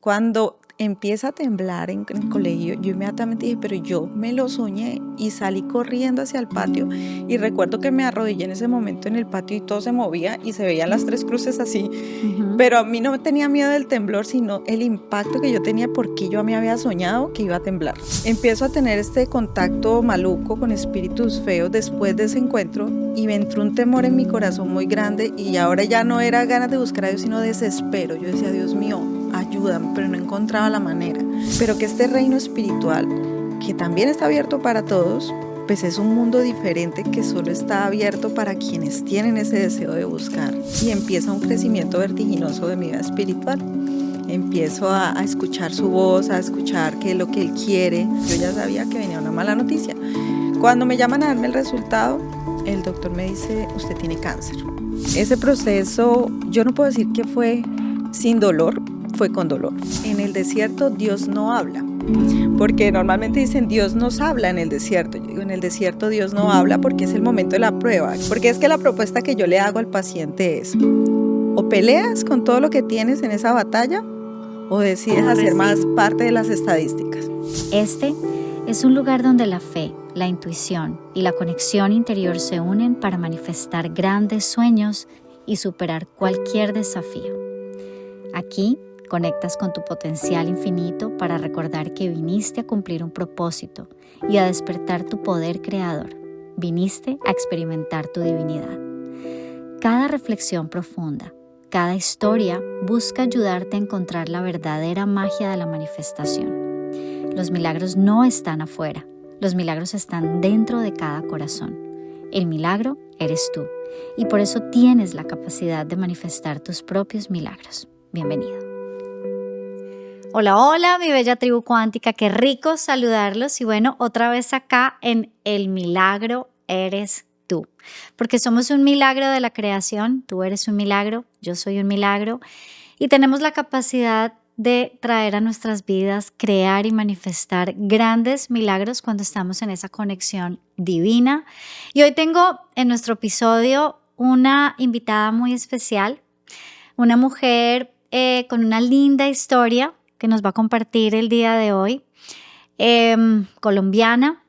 Cuando empieza a temblar en el colegio, yo inmediatamente dije, pero yo me lo soñé y salí corriendo hacia el patio y recuerdo que me arrodillé en ese momento en el patio y todo se movía y se veían las tres cruces así, pero a mí no me tenía miedo del temblor, sino el impacto que yo tenía porque yo me había soñado que iba a temblar. Empiezo a tener este contacto maluco con espíritus feos después de ese encuentro y me entró un temor en mi corazón muy grande y ahora ya no era ganas de buscar a Dios, sino desespero. Yo decía, Dios mío, ayúdame, pero no encontraba la manera. Pero que este reino espiritual, que también está abierto para todos, pues es un mundo diferente que solo está abierto para quienes tienen ese deseo de buscar. Y empieza un crecimiento vertiginoso de mi vida espiritual. Empiezo a escuchar su voz, a escuchar qué es lo que él quiere. Yo ya sabía que venía una mala noticia. Cuando me llaman a darme el resultado, el doctor me dice, usted tiene cáncer. Ese proceso, yo no puedo decir que fue sin dolor, fue con dolor. En el desierto Dios no habla, porque normalmente dicen Dios nos habla en el desierto. Yo digo, en el desierto Dios no habla porque es el momento de la prueba. Porque es que la propuesta que yo le hago al paciente es, o peleas con todo lo que tienes en esa batalla, o decides hacer más parte de las estadísticas. Este es un lugar donde la fe, la intuición y la conexión interior se unen para manifestar grandes sueños y superar cualquier desafío. Aquí conectas con tu potencial infinito para recordar que viniste a cumplir un propósito y a despertar tu poder creador. Viniste a experimentar tu divinidad. Cada reflexión profunda, cada historia busca ayudarte a encontrar la verdadera magia de la manifestación. Los milagros no están afuera, los milagros están dentro de cada corazón. El milagro eres tú y por eso tienes la capacidad de manifestar tus propios milagros. Bienvenido. Hola, hola, mi bella tribu cuántica, qué rico saludarlos y bueno, otra vez acá en El Milagro Eres Tú, porque somos un milagro de la creación, tú eres un milagro, yo soy un milagro y tenemos la capacidad de traer a nuestras vidas, crear y manifestar grandes milagros cuando estamos en esa conexión divina. Y hoy tengo en nuestro episodio una invitada muy especial, una mujer con una linda historia que nos va a compartir el día de hoy, colombiana,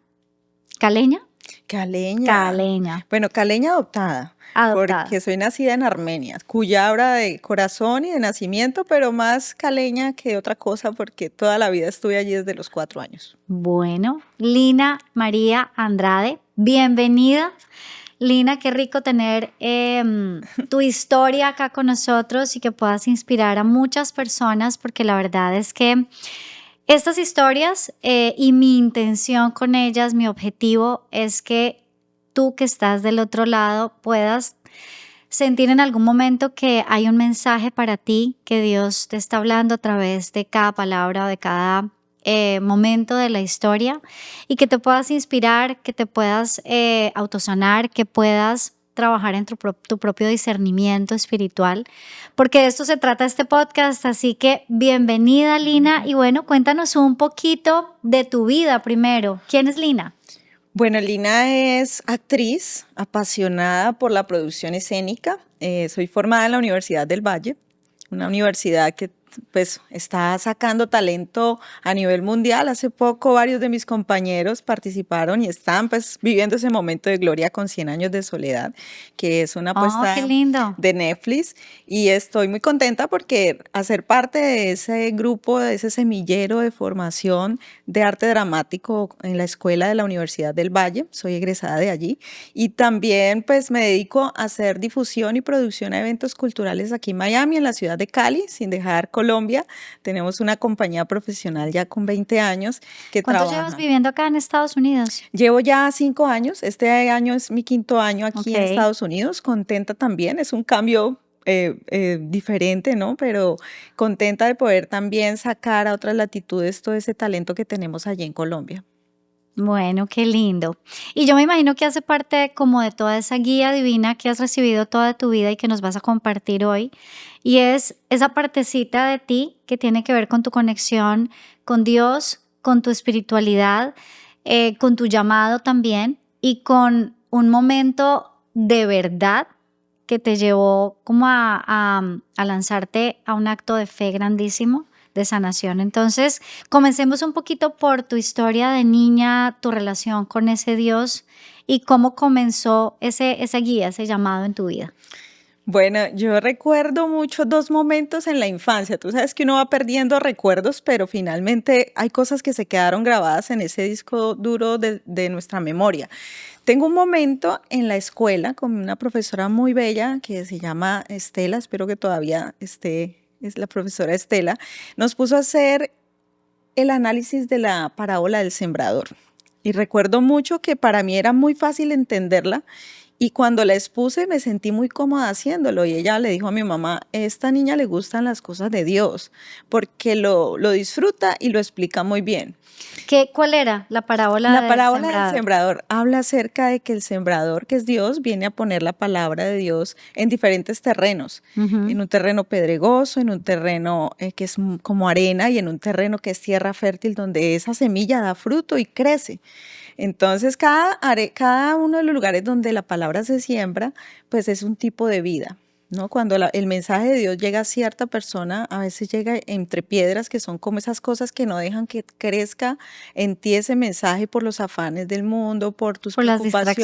caleña. Caleña. Bueno, caleña adoptada. Porque soy nacida en Armenia, cuyabra de corazón y de nacimiento, pero más caleña que otra cosa porque toda la vida estuve allí desde los 4 años. Bueno, Lina María Andrade, bienvenida. Lina, qué rico tener tu historia acá con nosotros y que puedas inspirar a muchas personas porque la verdad es que estas historias y mi intención con ellas, mi objetivo es que tú que estás del otro lado puedas sentir en algún momento que hay un mensaje para ti, que Dios te está hablando a través de cada palabra o de cada momento de la historia y que te puedas inspirar, que te puedas autosanar, que puedas trabajar en tu propio discernimiento espiritual, porque de esto se trata este podcast, así que bienvenida Lina y bueno, cuéntanos un poquito de tu vida primero. ¿Quién es Lina? Bueno, Lina es actriz apasionada por la producción escénica. Soy formada en la Universidad del Valle, una universidad que pues está sacando talento a nivel mundial. Hace poco varios de mis compañeros participaron y están pues viviendo ese momento de gloria con 100 años de soledad, que es una apuesta de Netflix. Y estoy muy contenta porque hacer parte de ese grupo, de ese semillero de formación de arte dramático en la escuela de la Universidad del Valle, soy egresada de allí, y también pues me dedico a hacer difusión y producción de eventos culturales aquí en Miami, en la ciudad de Cali, sin dejar Colombia. Tenemos una compañía profesional ya con 20 años que trabaja. ¿Cuánto llevas viviendo acá en Estados Unidos? Llevo ya 5 años, este año es mi 5º año aquí en Estados Unidos, contenta también, es un cambio diferente, ¿no? Pero contenta de poder también sacar a otras latitudes todo ese talento que tenemos allí en Colombia. Bueno, qué lindo. Y yo me imagino que hace parte como de toda esa guía divina que has recibido toda tu vida y que nos vas a compartir hoy. Y es esa partecita de ti que tiene que ver con tu conexión con Dios, con tu espiritualidad, con tu llamado también y con un momento de verdad que te llevó como a lanzarte a un acto de fe grandísimo, de sanación. Entonces, comencemos un poquito por tu historia de niña, tu relación con ese Dios y cómo comenzó esa guía, ese llamado en tu vida. Bueno, yo recuerdo mucho 2 momentos en la infancia. Tú sabes que uno va perdiendo recuerdos, pero finalmente hay cosas que se quedaron grabadas en ese disco duro de nuestra memoria. Tengo un momento en la escuela con una profesora muy bella que se llama Estela, espero que todavía esté, es la profesora Estela, nos puso a hacer el análisis de la parábola del sembrador. Y recuerdo mucho que para mí era muy fácil entenderla y cuando la expuse me sentí muy cómoda haciéndolo y ella le dijo a mi mamá, esta niña le gustan las cosas de Dios porque lo disfruta y lo explica muy bien. ¿Cuál era la parábola La del parábola del sembrador? sembrador habla acerca de que el sembrador, que es Dios, viene a poner la palabra de Dios en diferentes terrenos, Ujú. en un terreno pedregoso, en un terreno que es como arena y en un terreno que es tierra fértil donde esa semilla da fruto y crece. Entonces, cada uno de los lugares donde la palabra se siembra, pues es un tipo de vida, ¿no? Cuando el mensaje de Dios llega a cierta persona, a veces llega entre piedras, que son como esas cosas que no dejan que crezca en ti ese mensaje por los afanes del mundo, por tus Por las preocupaciones,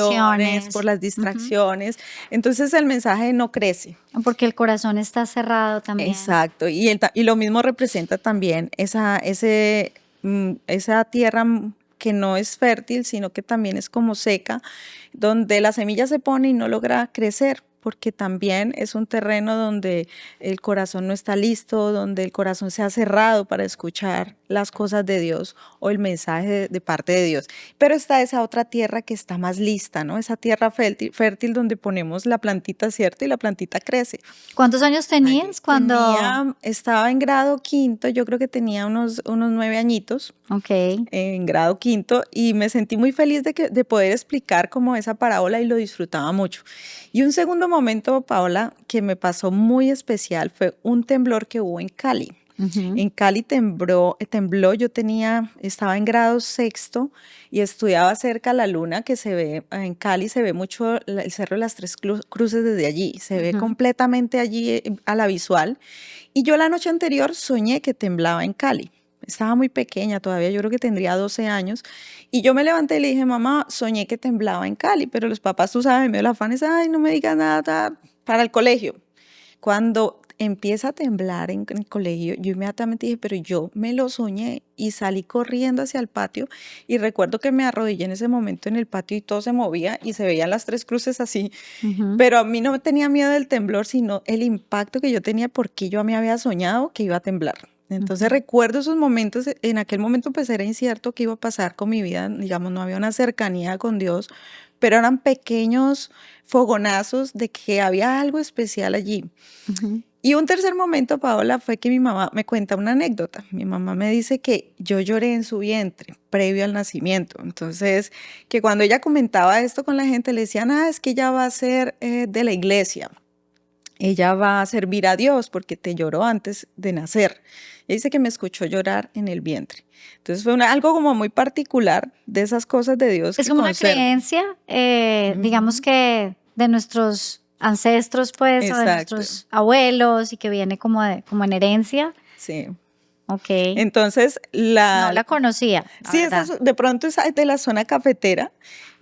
por distracciones. las Ujú. distracciones. Entonces el mensaje no crece. Porque el corazón está cerrado también. Exacto. Y lo mismo representa también esa tierra que no es fértil, sino que también es como seca, donde la semilla se pone y no logra crecer, porque también es un terreno donde el corazón no está listo, donde el corazón se ha cerrado para escuchar las cosas de Dios o el mensaje de parte de Dios. Pero está esa otra tierra que está más lista, ¿no? Esa tierra fértil donde ponemos la plantita, ¿cierto? Y la plantita crece. ¿Cuántos años tenías cuando? Estaba en grado quinto, yo creo que tenía unos 9 añitos Ok. en grado quinto y me sentí muy feliz de poder explicar como esa parábola y lo disfrutaba mucho. Y un segundo momento, Paola, que me pasó muy especial fue un temblor que hubo en Cali. Ujú. En Cali tembló, estaba en grado sexto y estudiaba cerca la luna que se ve, en Cali se ve mucho el Cerro de las Tres Cruces desde allí, se ve Ujú. completamente allí a la visual. Y yo la noche anterior soñé que temblaba en Cali. Estaba muy pequeña todavía, yo creo que tendría 12 años. Y yo me levanté y le dije, mamá, soñé que temblaba en Cali, pero los papás, tú sabes, en medio de los afanes, ay, no me digas nada para el colegio. Cuando empieza a temblar en el colegio, yo inmediatamente dije, pero yo me lo soñé y salí corriendo hacia el patio y recuerdo que me arrodillé en ese momento en el patio y todo se movía y se veían las tres cruces así, Ujú. pero a mí no me tenía miedo del temblor, sino el impacto que yo tenía porque yo me había soñado que iba a temblar. Entonces Ujú. recuerdo esos momentos, en aquel momento pues era incierto qué iba a pasar con mi vida, digamos, no había una cercanía con Dios, pero eran pequeños fogonazos de que había algo especial allí. Ujú. Y un tercer momento, Paola, fue que mi mamá me cuenta una anécdota. Mi mamá me dice que yo lloré en su vientre previo al nacimiento. Entonces, que cuando ella comentaba esto con la gente, le decían, ah, es que ella va a ser de la iglesia. Ella va a servir a Dios porque te lloró antes de nacer. Ella dice que me escuchó llorar en el vientre. Entonces fue algo como muy particular de esas cosas de Dios Es que como una conservo. creencia, digamos Ujú. que de nuestros ancestros, pues, o de Exacto, nuestros abuelos y que viene como en herencia. sí. Ok. Entonces, No la conocía, la sí, verdad. de pronto es de la zona cafetera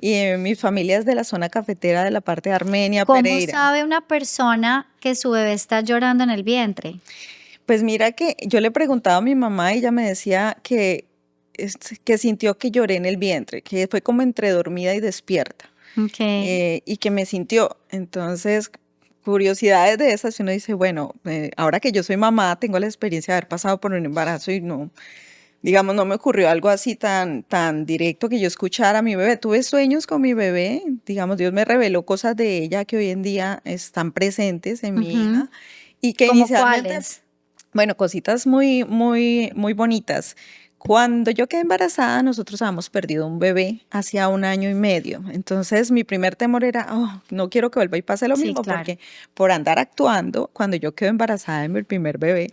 y mi familia es de la zona cafetera de la parte de Armenia, ¿Cómo Pereira. sabe una persona que su bebé está llorando en el vientre? Pues mira que yo le preguntaba a mi mamá y ella me decía que sintió que lloré en el vientre, que fue como entre dormida y despierta Ok. y que me sintió. Entonces, curiosidades de esas, uno dice, bueno, ahora que yo soy mamá, tengo la experiencia de haber pasado por un embarazo y no, digamos, no me ocurrió algo así tan directo que yo escuchara a mi bebé. Tuve sueños con mi bebé, digamos, Dios me reveló cosas de ella que hoy en día están presentes en mi Ujú. hija y que ¿Cómo inicialmente, cuáles? bueno, cositas muy, muy, muy bonitas. Cuando yo quedé embarazada, nosotros habíamos perdido un bebé hacía 1 año y medio. Entonces, mi primer temor era, oh, no quiero que vuelva y pase lo Sí, mismo, claro. porque por andar actuando, cuando yo quedé embarazada de mi primer bebé,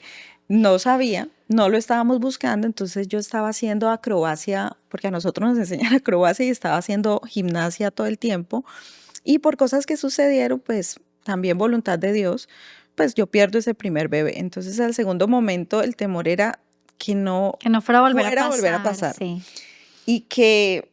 no sabía, no lo estábamos buscando, entonces yo estaba haciendo acrobacia, porque a nosotros nos enseñan acrobacia y estaba haciendo gimnasia todo el tiempo. Y por cosas que sucedieron, pues también voluntad de Dios, pues yo pierdo ese primer bebé. Entonces al segundo momento el temor era que no Que no fuera a volver a fuera a volver a pasar, pasar sí. y que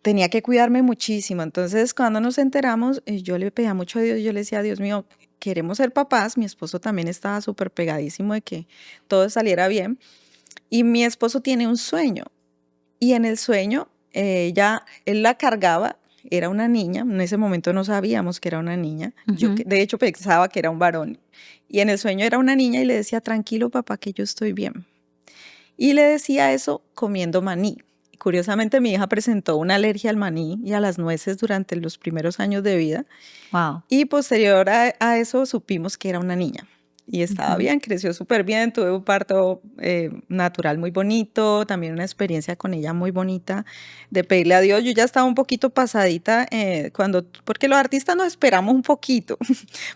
tenía que cuidarme muchísimo. Entonces, cuando nos enteramos, yo le pedía mucho a Dios, yo le decía, Dios mío, queremos ser papás. Mi esposo también estaba súper pegadísimo de que todo saliera bien. Y mi esposo tiene un sueño. Y en el sueño, él la cargaba, era una niña. En ese momento no sabíamos que era una niña. Yo, Ujú. de hecho, pensaba que era un varón. Y en el sueño era una niña y le decía, tranquilo, papá, que yo estoy bien. Y le decía eso comiendo maní. Curiosamente, mi hija presentó una alergia al maní y a las nueces durante los primeros años de vida. Wow. Y posterior a eso supimos que era una niña. Y estaba Ujú. bien, creció súper bien, tuve un parto natural muy bonito, también una experiencia con ella muy bonita de pedirle a Dios. Yo ya estaba un poquito pasadita porque los artistas nos esperamos un poquito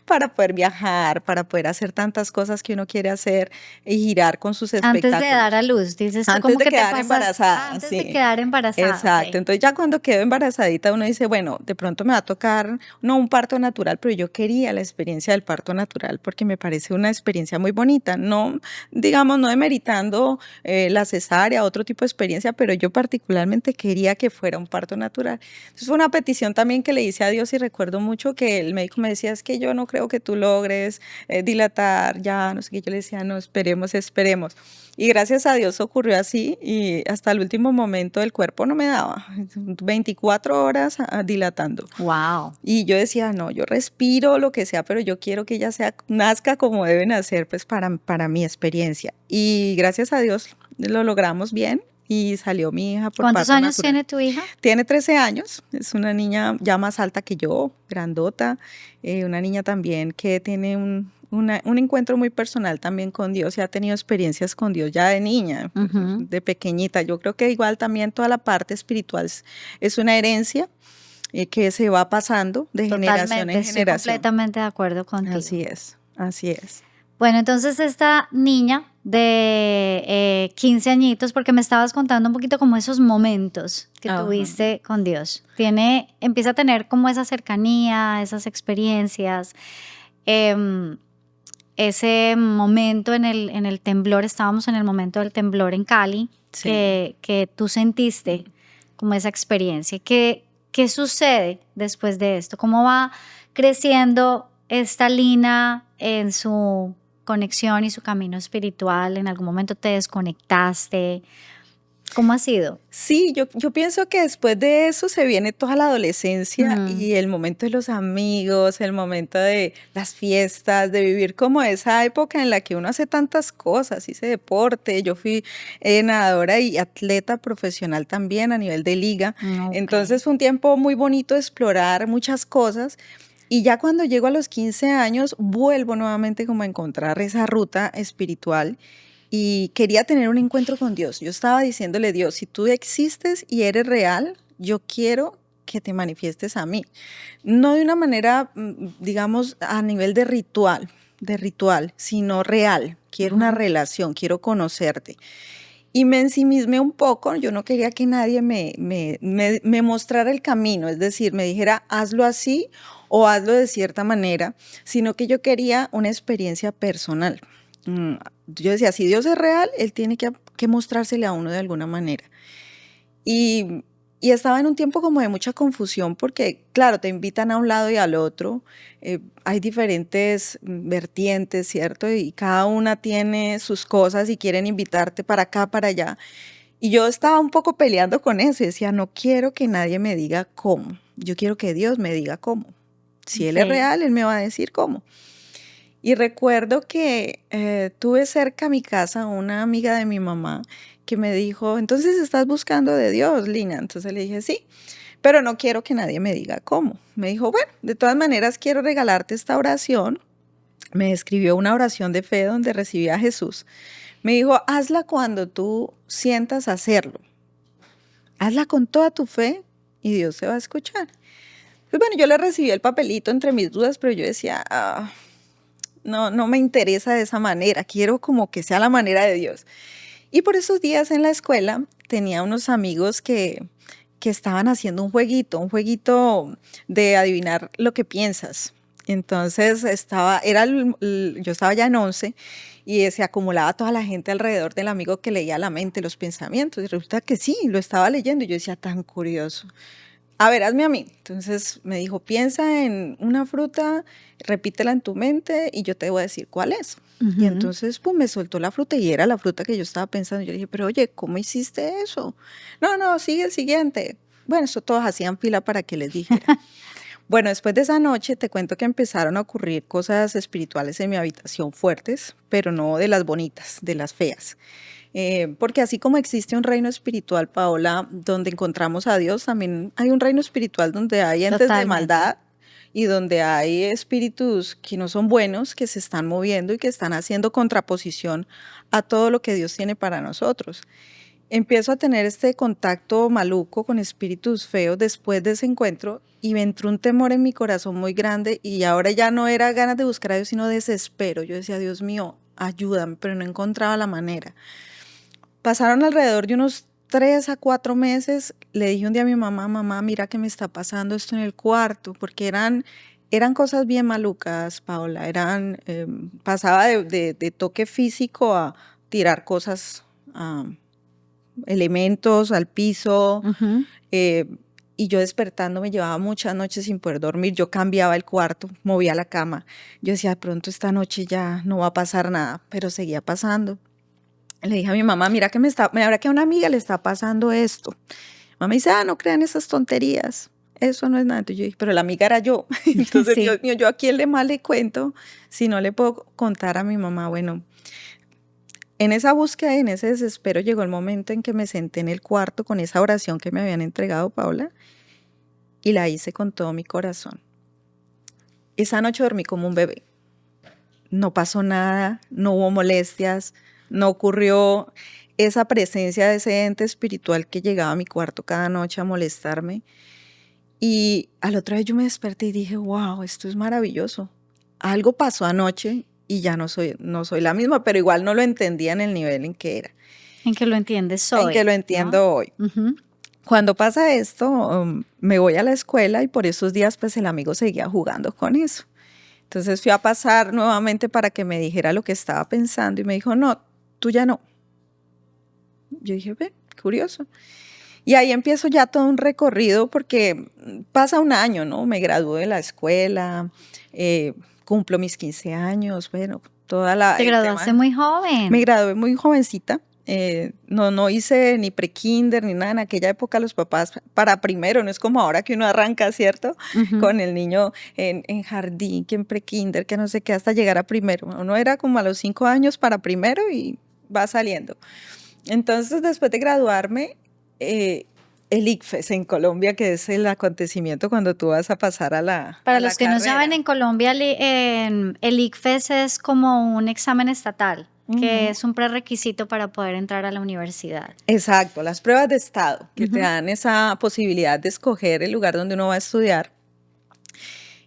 para poder viajar, para poder hacer tantas cosas que uno quiere hacer y girar con sus Antes de dar espectáculos. a luz, dices tú Antes como de que te quedar pasas embarazada, antes de sí. quedar embarazada, Exacto. ok. Entonces ya cuando quedo embarazadita uno dice, bueno, de pronto me va a tocar, no un parto natural, pero yo quería la experiencia del parto natural porque me parece una experiencia muy bonita. No, digamos, no demeritando la cesárea, otro tipo de experiencia, pero yo particularmente quería que fuera un parto natural. Entonces fue una petición también que le hice a Dios y recuerdo mucho que el médico me decía, es que yo no creo que tú logres dilatar, ya, no sé qué. Yo le decía, no, esperemos, esperemos. Y gracias a Dios ocurrió así y hasta el último momento el cuerpo no me daba, 24 horas dilatando. Wow. Y yo decía, no, yo respiro lo que sea, pero yo quiero que ella nazca como debe nacer, pues para mi experiencia. Y gracias a Dios lo logramos bien y salió mi hija por ¿Cuántos parto años natural. tiene tu hija? Tiene 13 años, es una niña ya más alta que yo, grandota, una niña también que tiene un encuentro muy personal también con Dios y ha tenido experiencias con Dios ya de niña, Ujú. de pequeñita. Yo creo que igual también toda la parte espiritual es una herencia que se va pasando de generación Totalmente, en estoy generación. completamente de acuerdo contigo. Así es, así es. Bueno, entonces esta niña de 15 añitos, porque me estabas contando un poquito como esos momentos que Ajá. tuviste con Dios, empieza a tener como esa cercanía, esas experiencias, em, ese momento en el temblor, estábamos en el momento del temblor en Cali, Sí. que tú sentiste como esa experiencia. ¿Qué sucede después de esto? ¿Cómo va creciendo esta Lina en su conexión y su camino espiritual? ¿En algún momento te desconectaste? ¿Cómo ha sido? Sí, yo pienso que después de eso se viene toda la adolescencia Mm, y el momento de los amigos, el momento de las fiestas, de vivir como esa época en la que uno hace tantas cosas, hice deporte, yo fui nadadora y atleta profesional también a nivel de liga, ok. entonces fue un tiempo muy bonito de explorar muchas cosas. Y ya cuando llego a los 15 años, vuelvo nuevamente como a encontrar esa ruta espiritual y quería tener un encuentro con Dios. Yo estaba diciéndole, Dios, si tú existes y eres real, yo quiero que te manifiestes a mí. No de una manera, digamos, a nivel de ritual, sino real. Quiero una Ujú. relación, quiero conocerte. Y me ensimismé un poco, yo no quería que nadie me mostrara el camino, es decir, me dijera, hazlo así o hazlo de cierta manera, sino que yo quería una experiencia personal. Yo decía, si Dios es real, Él tiene que mostrársele a uno de alguna manera. Y, y estaba en un tiempo como de mucha confusión porque, claro, te invitan a un lado y al otro. Hay diferentes vertientes, ¿cierto? Y cada una tiene sus cosas y quieren invitarte para acá, para allá. Y yo estaba un poco peleando con eso y decía, no quiero que nadie me diga cómo. Yo quiero que Dios me diga cómo. Si Él es Ok. real, Él me va a decir cómo. Y recuerdo que tuve cerca a mi casa una amiga de mi mamá que me dijo, entonces estás buscando de Dios, Lina. Entonces le dije, sí, pero no quiero que nadie me diga cómo. Me dijo, bueno, de todas maneras quiero regalarte esta oración. Me escribió una oración de fe donde recibí a Jesús. Me dijo, hazla cuando tú sientas hacerlo. Hazla con toda tu fe y Dios te va a escuchar. Pues bueno, yo le recibí el papelito entre mis dudas, pero yo decía, no, no me interesa de esa manera, quiero como que sea la manera de Dios. Y por esos días en la escuela tenía unos amigos que estaban haciendo un jueguito de adivinar lo que piensas. Entonces yo estaba ya en 11 y se acumulaba toda la gente alrededor del amigo que leía la mente, los pensamientos. Y resulta que sí, lo estaba leyendo y yo decía, tan curioso. A ver, hazme a mí. Entonces me dijo, piensa en una fruta, repítela en tu mente y yo te voy a decir cuál es. Y Ujú. entonces, pues me soltó la fruta y era la fruta que yo estaba pensando. Yo dije, pero oye, ¿cómo hiciste eso? No, no, sigue el siguiente. Bueno, eso todos hacían fila para que les dijera. Bueno, después de esa noche te cuento que empezaron a ocurrir cosas espirituales en mi habitación fuertes, pero no de las bonitas, de las feas. Porque así como existe un reino espiritual, Paola, donde encontramos a Dios, también hay un reino espiritual donde hay entes de Totalmente. maldad y donde hay espíritus que no son buenos, que se están moviendo y que están haciendo contraposición a todo lo que Dios tiene para nosotros. Empiezo a tener este contacto maluco con espíritus feos después de ese encuentro y me entró un temor en mi corazón muy grande y ahora ya no era ganas de buscar a Dios, sino desespero. Yo decía, Dios mío, ayúdame, pero no encontraba la manera. Pasaron alrededor de unos 3 a 4 meses. Le dije un día a mi mamá, mamá, mira que me está pasando esto en el cuarto, porque eran cosas bien malucas, Paola. Pasaba de toque físico a tirar cosas, elementos al piso. Ujú. eh, y yo despertando me llevaba muchas noches sin poder dormir. Yo cambiaba el cuarto, movía la cama. Yo decía, de pronto esta noche ya no va a pasar nada, pero seguía pasando. Le dije a mi mamá, mira que a una amiga le está pasando esto. Mamá dice, no crean esas tonterías. Eso no es nada. Entonces yo dije, pero la amiga era yo. Entonces, Sí. Dios mío, ¿yo a quién le cuento si no le puedo contar a mi mamá? Bueno, en esa búsqueda y en ese desespero llegó el momento en que me senté en el cuarto con esa oración que me habían entregado, Paula, y la hice con todo mi corazón. Esa noche dormí como un bebé. No pasó nada, no hubo molestias, no ocurrió esa presencia de ese ente espiritual que llegaba a mi cuarto cada noche a molestarme. Y al otro día yo me desperté y dije, wow, esto es maravilloso. Algo pasó anoche y ya no soy la misma, pero igual no lo entendía en el nivel en que era, En que lo entiendes en que hoy, lo ¿no? entiendo hoy. Ujú. Cuando pasa esto, me voy a la escuela y por esos días pues el amigo seguía jugando con eso. Entonces fui a pasar nuevamente para que me dijera lo que estaba pensando y me dijo, no, tú ya no. Yo dije, ve, curioso. Y ahí empiezo ya todo un recorrido porque pasa un año, ¿no? Me gradué de la escuela, cumplo mis 15 años, bueno, Te el graduaste tema. muy Me joven. gradué muy jovencita. No hice ni pre-kinder ni nada. En aquella época los papás para primero, no es como ahora que uno arranca, ¿cierto? Ujú. Con el niño en jardín, que en pre-kinder, que no sé qué, hasta llegar a primero. Uno era como a los 5 años para primero y va saliendo. Entonces, después de graduarme, eh, el ICFES en Colombia, que es el acontecimiento cuando tú vas a pasar a Para la los que no saben, carrera. en Colombia el ICFES es como un examen estatal, que Ujú. es un prerequisito para poder entrar a la universidad. Exacto, las pruebas de estado que te Ujú. dan esa posibilidad de escoger el lugar donde uno va a estudiar.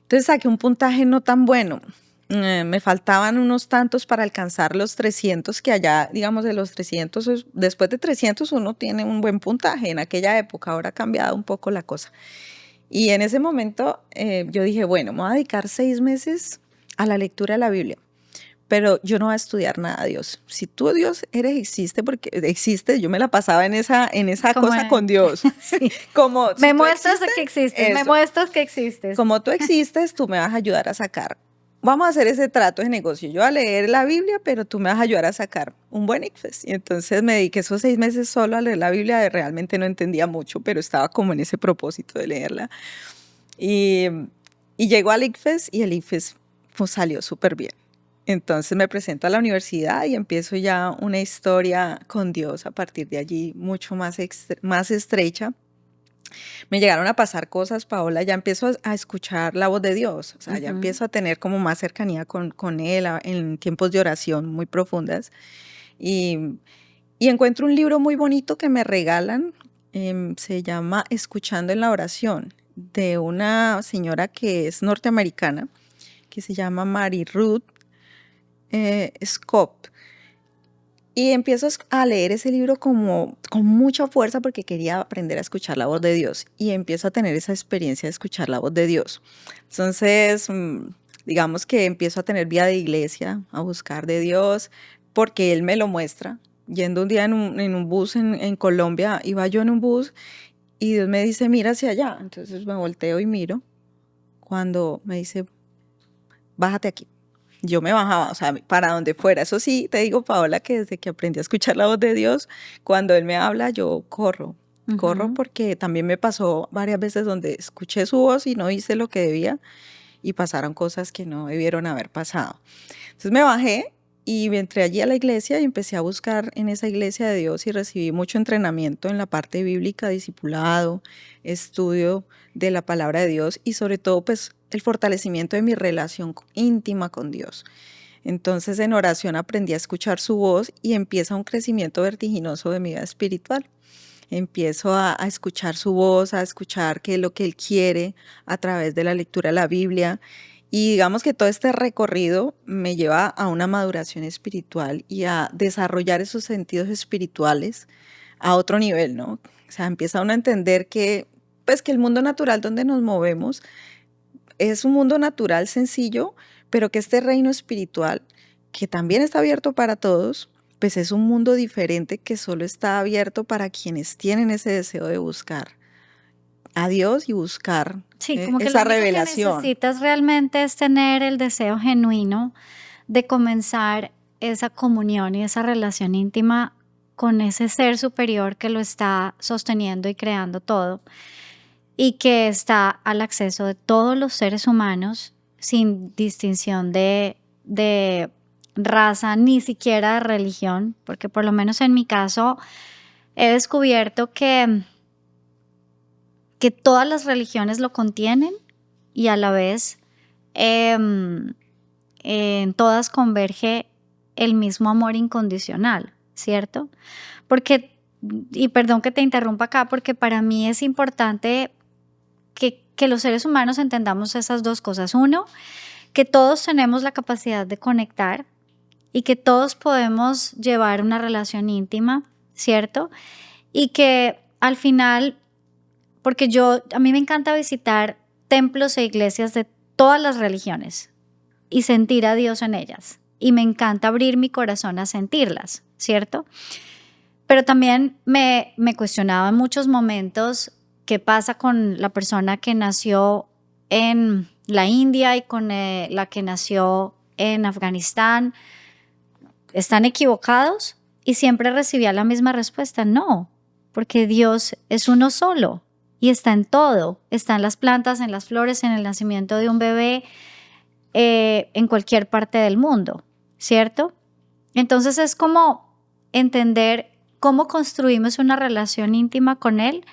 Entonces saqué un puntaje no tan bueno. Me faltaban unos tantos para alcanzar los 300, que allá, digamos, de los 300, después de 300 uno tiene un buen puntaje en aquella época. Ahora ha cambiado un poco la cosa. Y en ese momento yo dije, bueno, me voy a dedicar 6 meses a la lectura de la Biblia. Pero yo no voy a estudiar nada, Dios. Si tú, Dios, existe, porque existe, yo me la pasaba en esa Como cosa con en- Dios. sí. Como Me si tú muestras existes, que existes, me eso. muestras que existes. Como tú existes, tú me vas a ayudar a sacar. Vamos a hacer ese trato de negocio. Yo voy a leer la Biblia, pero tú me vas a ayudar a sacar un buen ICFES. Y entonces me dediqué esos 6 meses solo a leer la Biblia. Realmente no entendía mucho, pero estaba como en ese propósito de leerla. Y, y llegó al ICFES y el ICFES pues, salió súper bien. Entonces me presento a la universidad y empiezo ya una historia con Dios a partir de allí mucho más estrecha. Me llegaron a pasar cosas, Paola, ya empiezo a escuchar la voz de Dios, o sea, ya Ujú. empiezo a tener como más cercanía con Él en tiempos de oración muy profundas. Y, y encuentro un libro muy bonito que me regalan, se llama Escuchando en la oración, de una señora que es norteamericana, que se llama Mary Ruth Scott. Y empiezo a leer ese libro como con mucha fuerza porque quería aprender a escuchar la voz de Dios y empiezo a tener esa experiencia de escuchar la voz de Dios. Entonces, digamos que empiezo a tener vida de iglesia, a buscar de Dios, porque Él me lo muestra. Yendo un día en un bus en Colombia, iba yo en un bus y Dios me dice, mira hacia allá. Entonces me volteo y miro. Cuando me dice, bájate aquí. Yo me bajaba, o sea, para donde fuera. Eso sí, te digo, Paola, que desde que aprendí a escuchar la voz de Dios, cuando Él me habla, yo corro. Corro Ujú. porque también me pasó varias veces donde escuché su voz y no hice lo que debía y pasaron cosas que no debieron haber pasado. Entonces me bajé y me entré allí a la iglesia y empecé a buscar en esa iglesia de Dios y recibí mucho entrenamiento en la parte bíblica, discipulado, estudio de la palabra de Dios y sobre todo pues el fortalecimiento de mi relación íntima con Dios. Entonces en oración aprendí a escuchar su voz y empieza un crecimiento vertiginoso de mi vida espiritual. Empiezo a escuchar su voz, a escuchar qué es lo que Él quiere a través de la lectura de la Biblia. Y digamos que todo este recorrido me lleva a una maduración espiritual y a desarrollar esos sentidos espirituales a otro nivel, ¿no? O sea, empieza uno a entender que, pues, que el mundo natural donde nos movemos es un mundo natural sencillo, pero que este reino espiritual, que también está abierto para todos, pues es un mundo diferente que solo está abierto para quienes tienen ese deseo de buscar a Dios y buscar Sí, como que lo esa único que revelación. necesitas realmente es tener el deseo genuino de comenzar esa comunión y esa relación íntima con ese ser superior que lo está sosteniendo y creando todo y que está al acceso de todos los seres humanos sin distinción de raza, ni siquiera de religión, porque por lo menos en mi caso he descubierto que todas las religiones lo contienen y a la vez em, en todas converge el mismo amor incondicional, ¿cierto? Porque, y perdón que te interrumpa acá, porque para mí es importante que los seres humanos entendamos esas dos cosas. Uno, que todos tenemos la capacidad de conectar y que todos podemos llevar una relación íntima, ¿cierto? Y que al final, porque a mí me encanta visitar templos e iglesias de todas las religiones y sentir a Dios en ellas. Y me encanta abrir mi corazón a sentirlas, ¿cierto? Pero también me cuestionaba en muchos momentos qué pasa con la persona que nació en la India y con la que nació en Afganistán. ¿Están equivocados? Y siempre recibía la misma respuesta, no, porque Dios es uno solo y está en todo, está en las plantas, en las flores, en el nacimiento de un bebé, en cualquier parte del mundo, ¿cierto? Entonces es como entender cómo construimos una relación íntima con Él,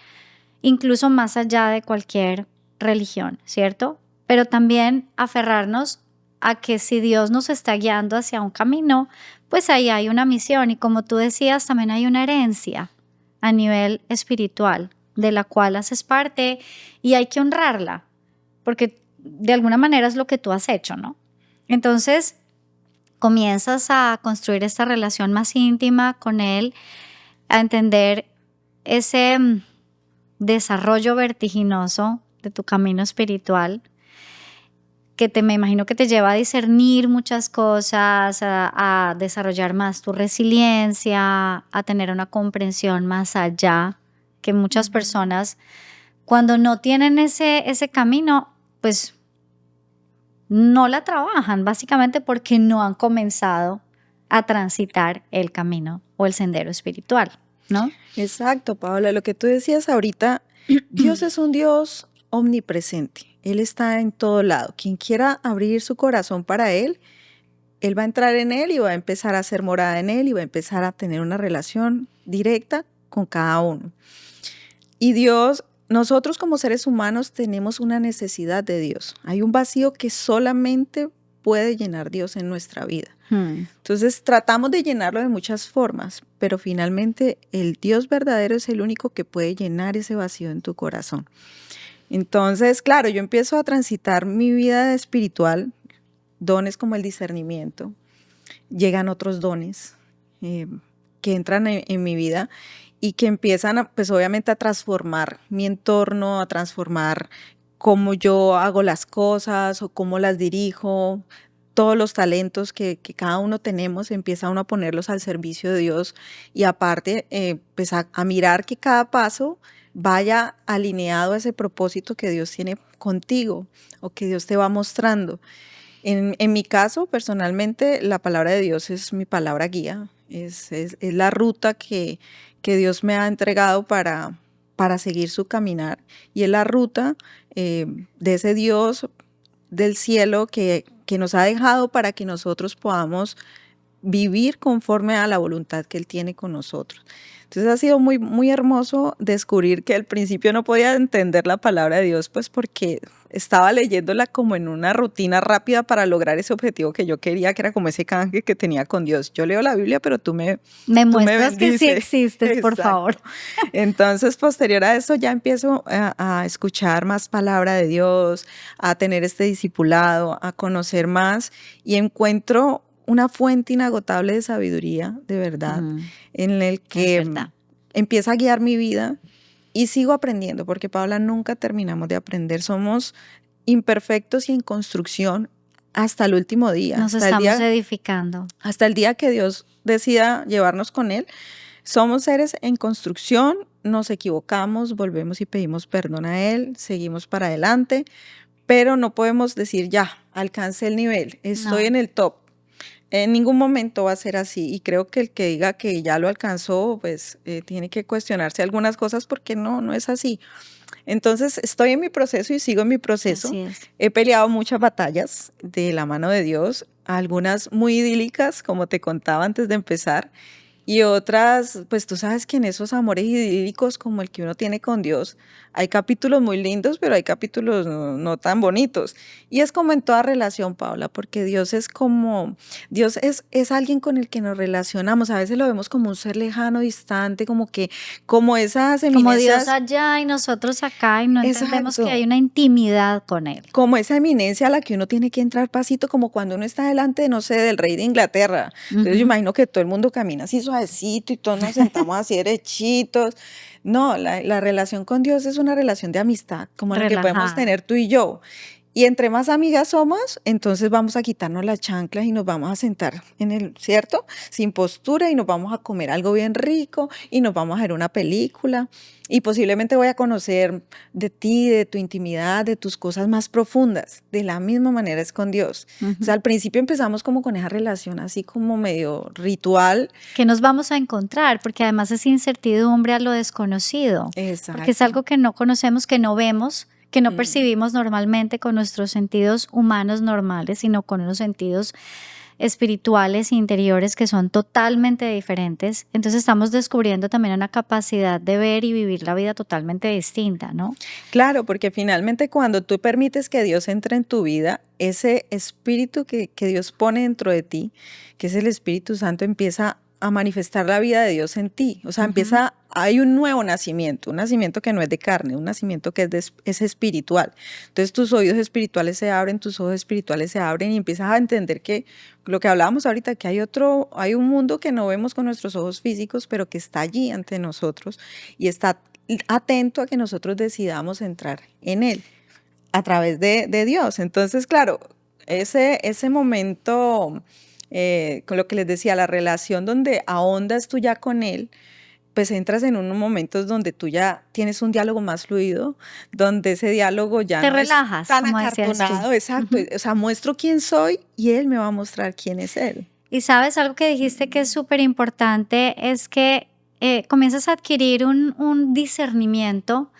incluso más allá de cualquier religión, ¿cierto? Pero también aferrarnos a que si Dios nos está guiando hacia un camino, pues ahí hay una misión y como tú decías, también hay una herencia a nivel espiritual de la cual haces parte y hay que honrarla, porque de alguna manera es lo que tú has hecho, ¿no? Entonces, comienzas a construir esta relación más íntima con Él, a entender ese desarrollo vertiginoso de tu camino espiritual, que me imagino que te lleva a discernir muchas cosas, a desarrollar más tu resiliencia, a tener una comprensión más allá, que muchas personas cuando no tienen ese camino, pues no la trabajan, básicamente porque no han comenzado a transitar el camino o el sendero espiritual, ¿no? Exacto, Paola, lo que tú decías ahorita, Dios es un Dios omnipresente. Él está en todo lado. Quien quiera abrir su corazón para Él va a entrar en Él y va a empezar a hacer morada en Él y va a empezar a tener una relación directa con cada uno. Y Dios, nosotros como seres humanos tenemos una necesidad de Dios. Hay un vacío que solamente puede llenar Dios en nuestra vida. Entonces tratamos de llenarlo de muchas formas, pero finalmente el Dios verdadero es el único que puede llenar ese vacío en tu corazón. Entonces, claro, yo empiezo a transitar mi vida espiritual, dones como el discernimiento, llegan otros dones que entran en mi vida y que empiezan, pues obviamente a transformar mi entorno, a transformar cómo yo hago las cosas o cómo las dirijo. Todos los talentos que cada uno tenemos, empieza uno a ponerlos al servicio de Dios y aparte, pues a mirar que cada paso vaya alineado a ese propósito que Dios tiene contigo o que Dios te va mostrando. En mi caso, personalmente, la palabra de Dios es mi palabra guía, es la ruta que Dios me ha entregado para seguir su caminar y es la ruta de ese Dios del cielo que nos ha dejado para que nosotros podamos vivir conforme a la voluntad que Él tiene con nosotros. Entonces ha sido muy, muy hermoso descubrir que al principio no podía entender la palabra de Dios, pues porque estaba leyéndola como en una rutina rápida para lograr ese objetivo que yo quería, que era como ese canje que tenía con Dios. Yo leo la Biblia, pero Me tú me muestras que sí bendices. existes, por Exacto. favor. Entonces, posterior a eso, ya empiezo a escuchar más palabra de Dios, a tener este discipulado, a conocer más y encuentro una fuente inagotable de sabiduría, de verdad, en el Es que verdad. empieza a guiar mi vida y sigo aprendiendo, porque Paula, nunca terminamos de aprender. Somos imperfectos y en construcción hasta el último día, Nos estamos edificando. hasta el día que Dios decida llevarnos con Él. Somos seres en construcción, nos equivocamos, volvemos y pedimos perdón a Él, seguimos para adelante, pero no podemos decir ya, alcancé el nivel, estoy No. en el top. En ningún momento va a ser así y creo que el que diga que ya lo alcanzó, pues tiene que cuestionarse algunas cosas porque no es así. Entonces estoy en mi proceso y sigo en mi proceso. Así es. He peleado muchas batallas de la mano de Dios, algunas muy idílicas, como te contaba antes de empezar, y otras, pues tú sabes que en esos amores idílicos como el que uno tiene con Dios, hay capítulos muy lindos, pero hay capítulos no tan bonitos. Y es como en toda relación, Paula, porque Dios es alguien con el que nos relacionamos. A veces lo vemos como un ser lejano, distante, como esas Como Dios eminencias. allá y nosotros acá y no entendemos que Exacto. hay una intimidad con Él. Como esa eminencia a la que uno tiene que entrar pasito, como cuando uno está delante, no sé, del rey de Inglaterra. Entonces yo imagino que todo el mundo camina así suavecito y todos nos sentamos así derechitos. No, la relación con Dios es una relación de amistad, como la que podemos Relajada. tener tú y yo. Y entre más amigas somos, entonces vamos a quitarnos las chanclas y nos vamos a sentar ¿cierto? Sin postura y nos vamos a comer algo bien rico y nos vamos a ver una película y posiblemente voy a conocer de ti, de tu intimidad, de tus cosas más profundas. De la misma manera es con Dios. O sea, al principio empezamos como con esa relación así como medio ritual. Que nos vamos a encontrar, porque además es incertidumbre a lo desconocido, porque es Exacto. algo que no conocemos, que no vemos, que no percibimos normalmente con nuestros sentidos humanos normales, sino con unos sentidos espirituales e interiores que son totalmente diferentes. Entonces estamos descubriendo también una capacidad de ver y vivir la vida totalmente distinta, ¿no? Claro, porque finalmente cuando tú permites que Dios entre en tu vida, ese espíritu que Dios pone dentro de ti, que es el Espíritu Santo, empieza a manifestar la vida de Dios en ti. O sea, hay un nuevo nacimiento, un nacimiento que no es de carne, un nacimiento que es espiritual. Entonces tus oídos espirituales se abren, tus ojos espirituales se abren y empiezas a entender que lo que hablábamos ahorita, que hay un mundo que no vemos con nuestros ojos físicos, pero que está allí ante nosotros y está atento a que nosotros decidamos entrar en él a través de Dios. Entonces, claro, ese momento, con lo que les decía, la relación donde ahondas tú ya con él, pues entras en unos momentos donde tú ya tienes un diálogo más fluido, donde ese diálogo ya Te no relajas, es tan como decías tú. acartonado, exacto. O sea, muestro quién soy y él me va a mostrar quién es él. Y sabes, algo que dijiste que es súper importante es que comienzas a adquirir un discernimiento,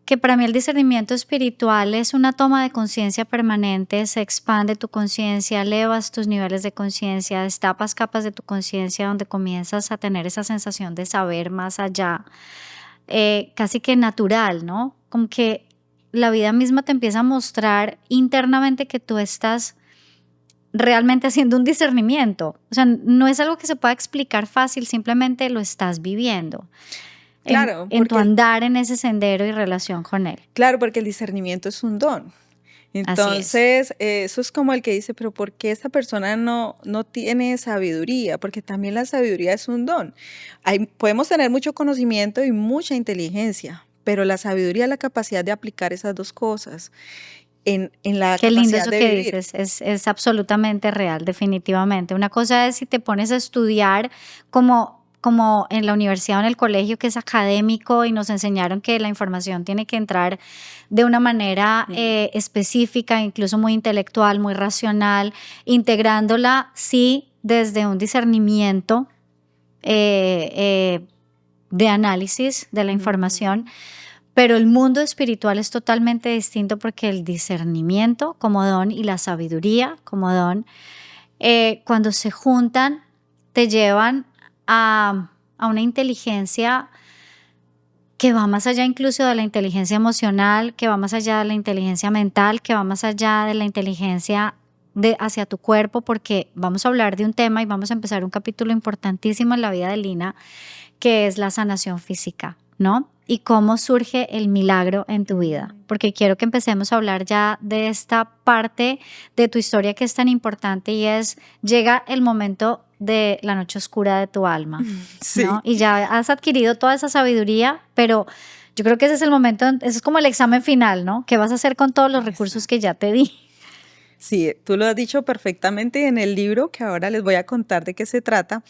que para mí el discernimiento espiritual es una toma de conciencia permanente, se expande tu conciencia, elevas tus niveles de conciencia, destapas capas de tu conciencia donde comienzas a tener esa sensación de saber más allá, casi que natural, ¿no? Como que la vida misma te empieza a mostrar internamente que tú estás realmente haciendo un discernimiento. O sea, no es algo que se pueda explicar fácil, simplemente lo estás viviendo. Claro, En tu porque andar en ese sendero y relación con él. claro, porque el discernimiento es un don. Así es. Entonces, eso es como el que dice, pero ¿por qué esta persona no tiene sabiduría? Porque también la sabiduría es un don. Podemos tener mucho conocimiento y mucha inteligencia, pero la sabiduría es la capacidad de aplicar esas dos cosas en la Qué lindo capacidad eso de que vivir. dices, es absolutamente real, definitivamente. Una cosa es si te pones a estudiar como en la universidad o en el colegio, que es académico y nos enseñaron que la información tiene que entrar de una manera específica, incluso muy intelectual, muy racional, integrándola, sí, desde un discernimiento eh, eh, de análisis de la información, pero el mundo espiritual es totalmente distinto porque el discernimiento como don y la sabiduría como don, cuando se juntan, te llevan a una inteligencia que va más allá incluso de la inteligencia emocional, que va más allá de la inteligencia mental, que va más allá de la inteligencia hacia tu cuerpo, porque vamos a hablar de un tema y vamos a empezar un capítulo importantísimo en la vida de Lina, que es la sanación física, ¿no? Y cómo surge el milagro en tu vida, porque quiero que empecemos a hablar ya de esta parte de tu historia que es tan importante y es, llega el momento de la noche oscura de tu alma, ¿no? Sí. Y ya has adquirido toda esa sabiduría, pero yo creo que ese es el momento, ese es como el examen final, ¿no? ¿Qué vas a hacer con todos los recursos que ya te di? Sí, tú lo has dicho perfectamente en el libro que ahora les voy a contar de qué se trata.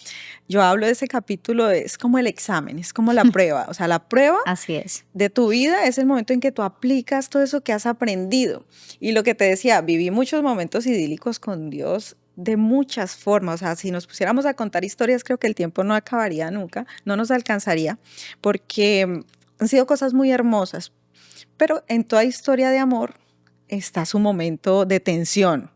Yo hablo de ese capítulo, es como el examen, es como la prueba. O sea, la prueba Así es. de tu vida es el momento en que tú aplicas todo eso que has aprendido. Y lo que te decía, viví muchos momentos idílicos con Dios de muchas formas. O sea, si nos pusiéramos a contar historias, creo que el tiempo no acabaría nunca, no nos alcanzaría, porque han sido cosas muy hermosas. Pero en toda historia de amor está su momento de tensión.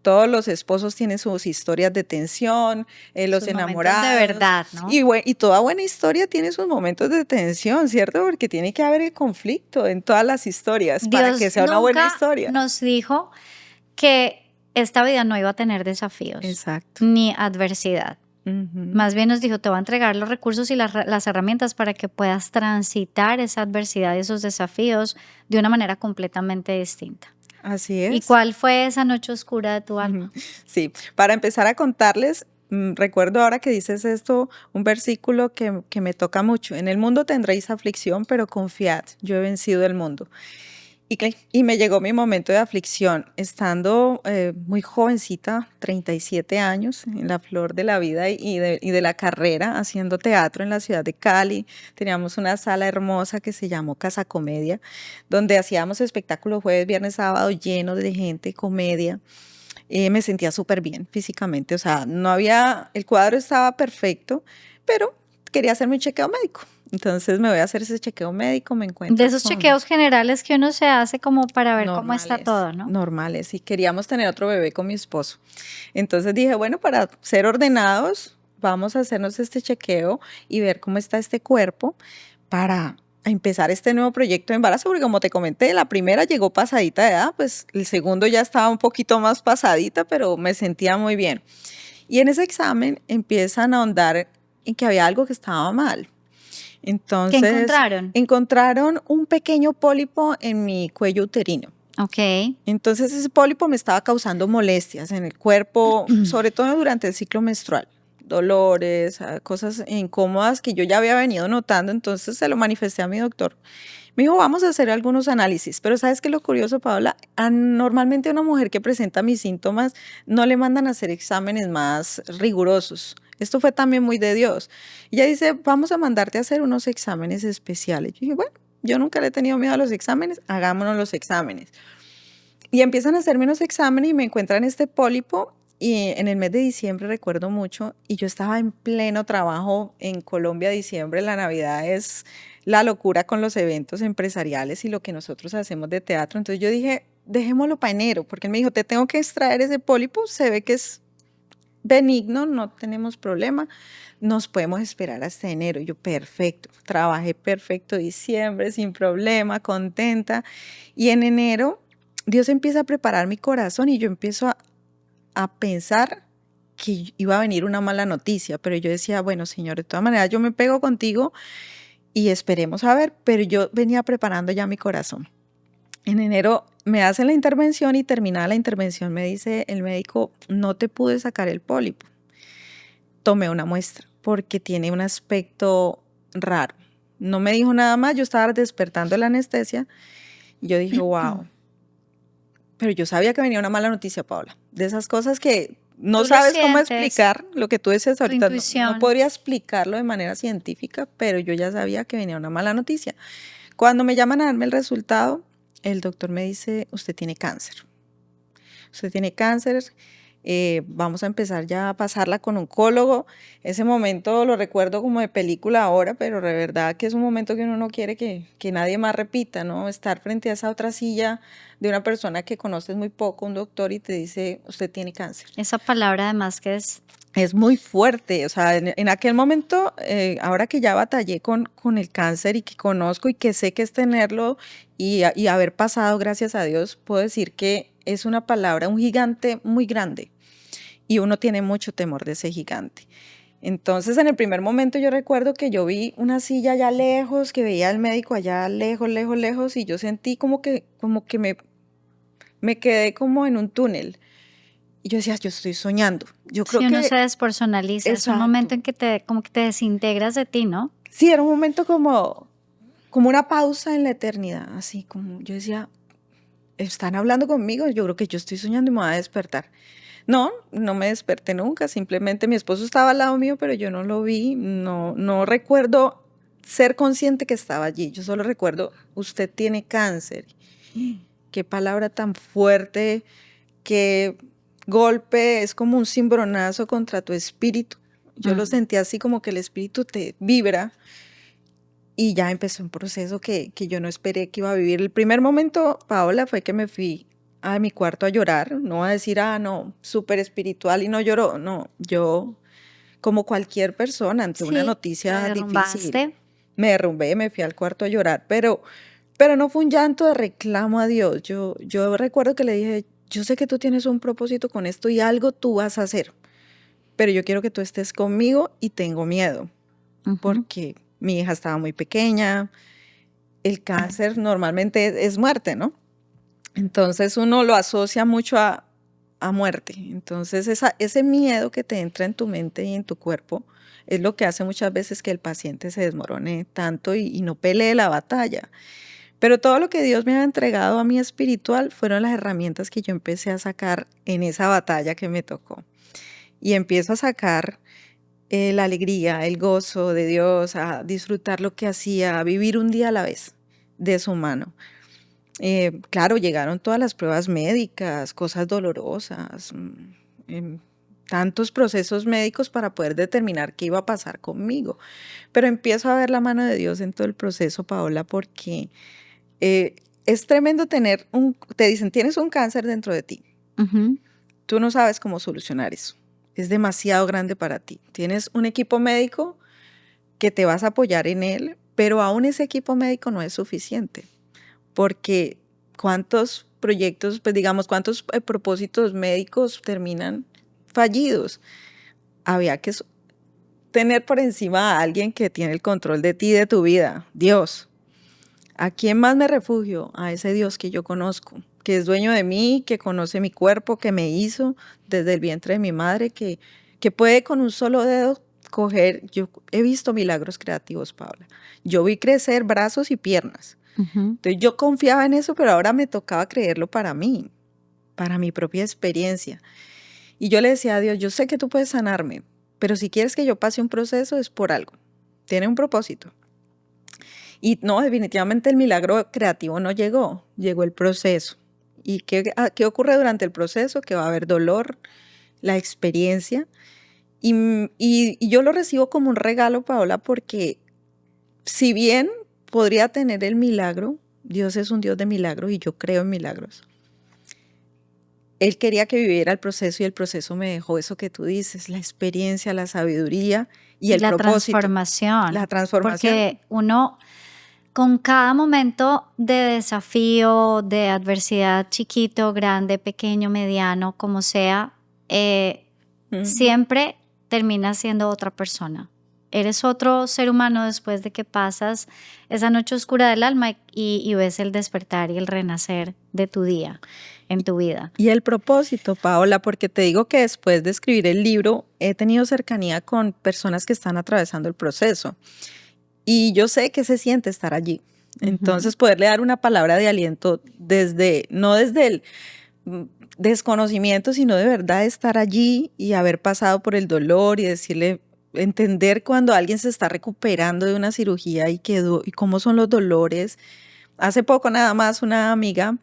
Todos los esposos tienen sus historias de tensión, los Sus momentos de enamorados, verdad, ¿no? y toda buena historia tiene sus momentos de tensión, ¿cierto? Porque tiene que haber el conflicto en todas las historias para que Dios sea una buena nunca historia. nos dijo que esta vida no iba a tener desafíos Exacto. ni adversidad. Ujú. Más bien nos dijo, te va a entregar los recursos y las herramientas para que puedas transitar esa adversidad y esos desafíos de una manera completamente distinta. Así ¿Y es. cuál fue esa noche oscura de tu alma? Sí, para empezar a contarles, recuerdo ahora que dices esto, un versículo que me toca mucho. En el mundo tendréis aflicción, pero confiad, yo he vencido el mundo. Y me llegó mi momento de aflicción, estando muy jovencita, 37 años, en la flor de la vida y de la carrera, haciendo teatro en la ciudad de Cali. Teníamos una sala hermosa que se llamó Casa Comedia, donde hacíamos espectáculos jueves, viernes, sábado, llenos de gente, comedia. Me sentía súper bien físicamente, o sea, no había, el cuadro estaba perfecto, pero quería hacerme un chequeo médico. Entonces me voy a hacer ese chequeo médico, me De encuentro esos con chequeos generales que uno se hace como para ver cómo está normales, todo, ¿no? normales, y queríamos tener otro bebé con mi esposo. Entonces dije, bueno, para ser ordenados, vamos a hacernos este chequeo y ver cómo está este cuerpo para empezar este nuevo proyecto de embarazo, porque como te comenté, la primera llegó pasadita de edad, pues el segundo ya estaba un poquito más pasadita, pero me sentía muy bien. Y en ese examen empiezan a ahondar en que había algo que estaba mal. ¿Qué Entonces encontraron? encontraron un pequeño pólipo en mi cuello uterino. Ok. Entonces ese pólipo me estaba causando molestias en el cuerpo, sobre todo durante el ciclo menstrual, dolores, cosas incómodas que yo ya había venido notando, entonces se lo manifesté a mi doctor. Me dijo, vamos a hacer algunos análisis, pero ¿sabes qué es lo curioso, Paola? Normalmente a una mujer que presenta mis síntomas no le mandan a hacer exámenes más rigurosos. Esto fue también muy de Dios. Y ella dice, vamos a mandarte a hacer unos exámenes especiales. Yo dije, bueno, yo nunca le he tenido miedo a los exámenes, hagámonos los exámenes. Y empiezan a hacerme unos exámenes y me encuentran este pólipo y en el mes de diciembre recuerdo mucho y yo estaba en pleno trabajo en Colombia. Diciembre, la Navidad es la locura con los eventos empresariales y lo que nosotros hacemos de teatro. Entonces yo dije, dejémoslo para enero, porque él me dijo, te tengo que extraer ese pólipo, se ve que es benigno, no tenemos problema, nos podemos esperar hasta enero. Yo, perfecto, trabajé perfecto diciembre, sin problema, contenta. Y en enero, Dios empieza a preparar mi corazón y yo empiezo a pensar que iba a venir una mala noticia, pero yo decía, bueno, Señor, de todas maneras yo me pego contigo y esperemos a ver, pero yo venía preparando ya mi corazón. En enero me hacen la intervención y terminada la intervención me dice el médico, no te pude sacar el pólipo. Tomé una muestra porque tiene un aspecto raro. No me dijo nada más, yo estaba despertando de la anestesia y yo dije, wow. Pero yo sabía que venía una mala noticia, Paola. De esas cosas que no Tú lo sabes cómo sientes, explicar, lo que tú dices tu ahorita, no intuición. podría explicarlo de manera científica, pero yo ya sabía que venía una mala noticia. Cuando me llaman a darme el resultado, el doctor me dice, usted tiene cáncer. Usted tiene cáncer, vamos a empezar ya a pasarla con oncólogo. Ese momento lo recuerdo como de película ahora, pero de verdad que es un momento que uno no quiere que nadie más repita, ¿no? Estar frente a esa otra silla de una persona que conoces muy poco, un doctor, y te dice, usted tiene cáncer. Esa palabra además que Es muy fuerte, o sea, en aquel momento, ahora que ya batallé con el cáncer y que conozco y que sé que es tenerlo y haber pasado, gracias a Dios, puedo decir que es una palabra, un gigante muy grande y uno tiene mucho temor de ese gigante. Entonces, en el primer momento yo recuerdo que yo vi una silla allá lejos, que veía al médico allá lejos, lejos, lejos, y yo sentí como que me quedé como en un túnel. Y yo decía, yo estoy soñando. Yo creo si uno que, se despersonaliza, es un momento exacto. en que como que te desintegras de ti, ¿no? Sí, era un momento como una pausa en la eternidad, así como yo decía, están hablando conmigo, yo creo que yo estoy soñando y me voy a despertar. No, no me desperté nunca, simplemente mi esposo estaba al lado mío, pero yo no lo vi, no recuerdo ser consciente que estaba allí, yo solo recuerdo, usted tiene cáncer. Qué palabra tan fuerte, qué golpe, es como un cimbronazo contra tu espíritu. Yo lo sentí así como que el espíritu te vibra. Y ya empezó un proceso que yo no esperé que iba a vivir. El primer momento, Paola, fue que me fui a mi cuarto a llorar, no a decir, no, súper espiritual y no lloró. No, yo, como cualquier persona, ante una Sí, te noticia difícil, derrumbaste. me derrumbé, me fui al cuarto a llorar, pero no fue un llanto de reclamo a Dios. Yo recuerdo que le dije, yo sé que tú tienes un propósito con esto y algo tú vas a hacer, pero yo quiero que tú estés conmigo y tengo miedo, porque mi hija estaba muy pequeña, el cáncer normalmente es muerte, ¿no? Entonces uno lo asocia mucho a muerte. Entonces ese miedo que te entra en tu mente y en tu cuerpo es lo que hace muchas veces que el paciente se desmorone tanto y no pelee la batalla. Pero todo lo que Dios me ha entregado a mí espiritual fueron las herramientas que yo empecé a sacar en esa batalla que me tocó. Y empiezo a sacar la alegría, el gozo de Dios, a disfrutar lo que hacía, a vivir un día a la vez de su mano. Claro, llegaron todas las pruebas médicas, cosas dolorosas, tantos procesos médicos para poder determinar qué iba a pasar conmigo. Pero empiezo a ver la mano de Dios en todo el proceso, Paola, porque es tremendo te dicen, tienes un cáncer dentro de ti. Tú no sabes cómo solucionar eso. Es demasiado grande para ti. Tienes un equipo médico que te vas a apoyar en él, pero aún ese equipo médico no es suficiente. Porque cuántos proyectos, pues digamos, cuántos propósitos médicos terminan fallidos. Había que tener por encima a alguien que tiene el control de ti, de tu vida, Dios. ¿A quién más me refugio? A ese Dios que yo conozco, que es dueño de mí, que conoce mi cuerpo, que me hizo desde el vientre de mi madre, que puede con un solo dedo coger. Yo he visto milagros creativos, Paula. Yo vi crecer brazos y piernas. Entonces yo confiaba en eso, pero ahora me tocaba creerlo para mí, para mi propia experiencia. Y yo le decía a Dios, yo sé que tú puedes sanarme, pero si quieres que yo pase un proceso es por algo, tiene un propósito. Y no, definitivamente el milagro creativo no llegó, llegó el proceso. ¿Y qué ocurre durante el proceso? Que va a haber dolor, la experiencia. Y yo lo recibo como un regalo, Paola, porque si bien podría tener el milagro, Dios es un Dios de milagros y yo creo en milagros. Él quería que viviera el proceso y el proceso me dejó eso que tú dices, la experiencia, la sabiduría y el la propósito. transformación. La transformación. Porque uno, con cada momento de desafío, de adversidad, chiquito, grande, pequeño, mediano, como sea, siempre terminas siendo otra persona. Eres otro ser humano después de que pasas esa noche oscura del alma y ves el despertar y el renacer de tu día, en tu vida. Y el propósito, Paola, porque te digo que después de escribir el libro he tenido cercanía con personas que están atravesando el proceso. y yo sé que se siente estar allí. Entonces, poderle dar una palabra de aliento no desde el mm, desconocimiento, sino de verdad estar allí y haber pasado por el dolor y decirle, entender cuando alguien se está recuperando de una cirugía y cómo son los dolores. Hace poco nada más una amiga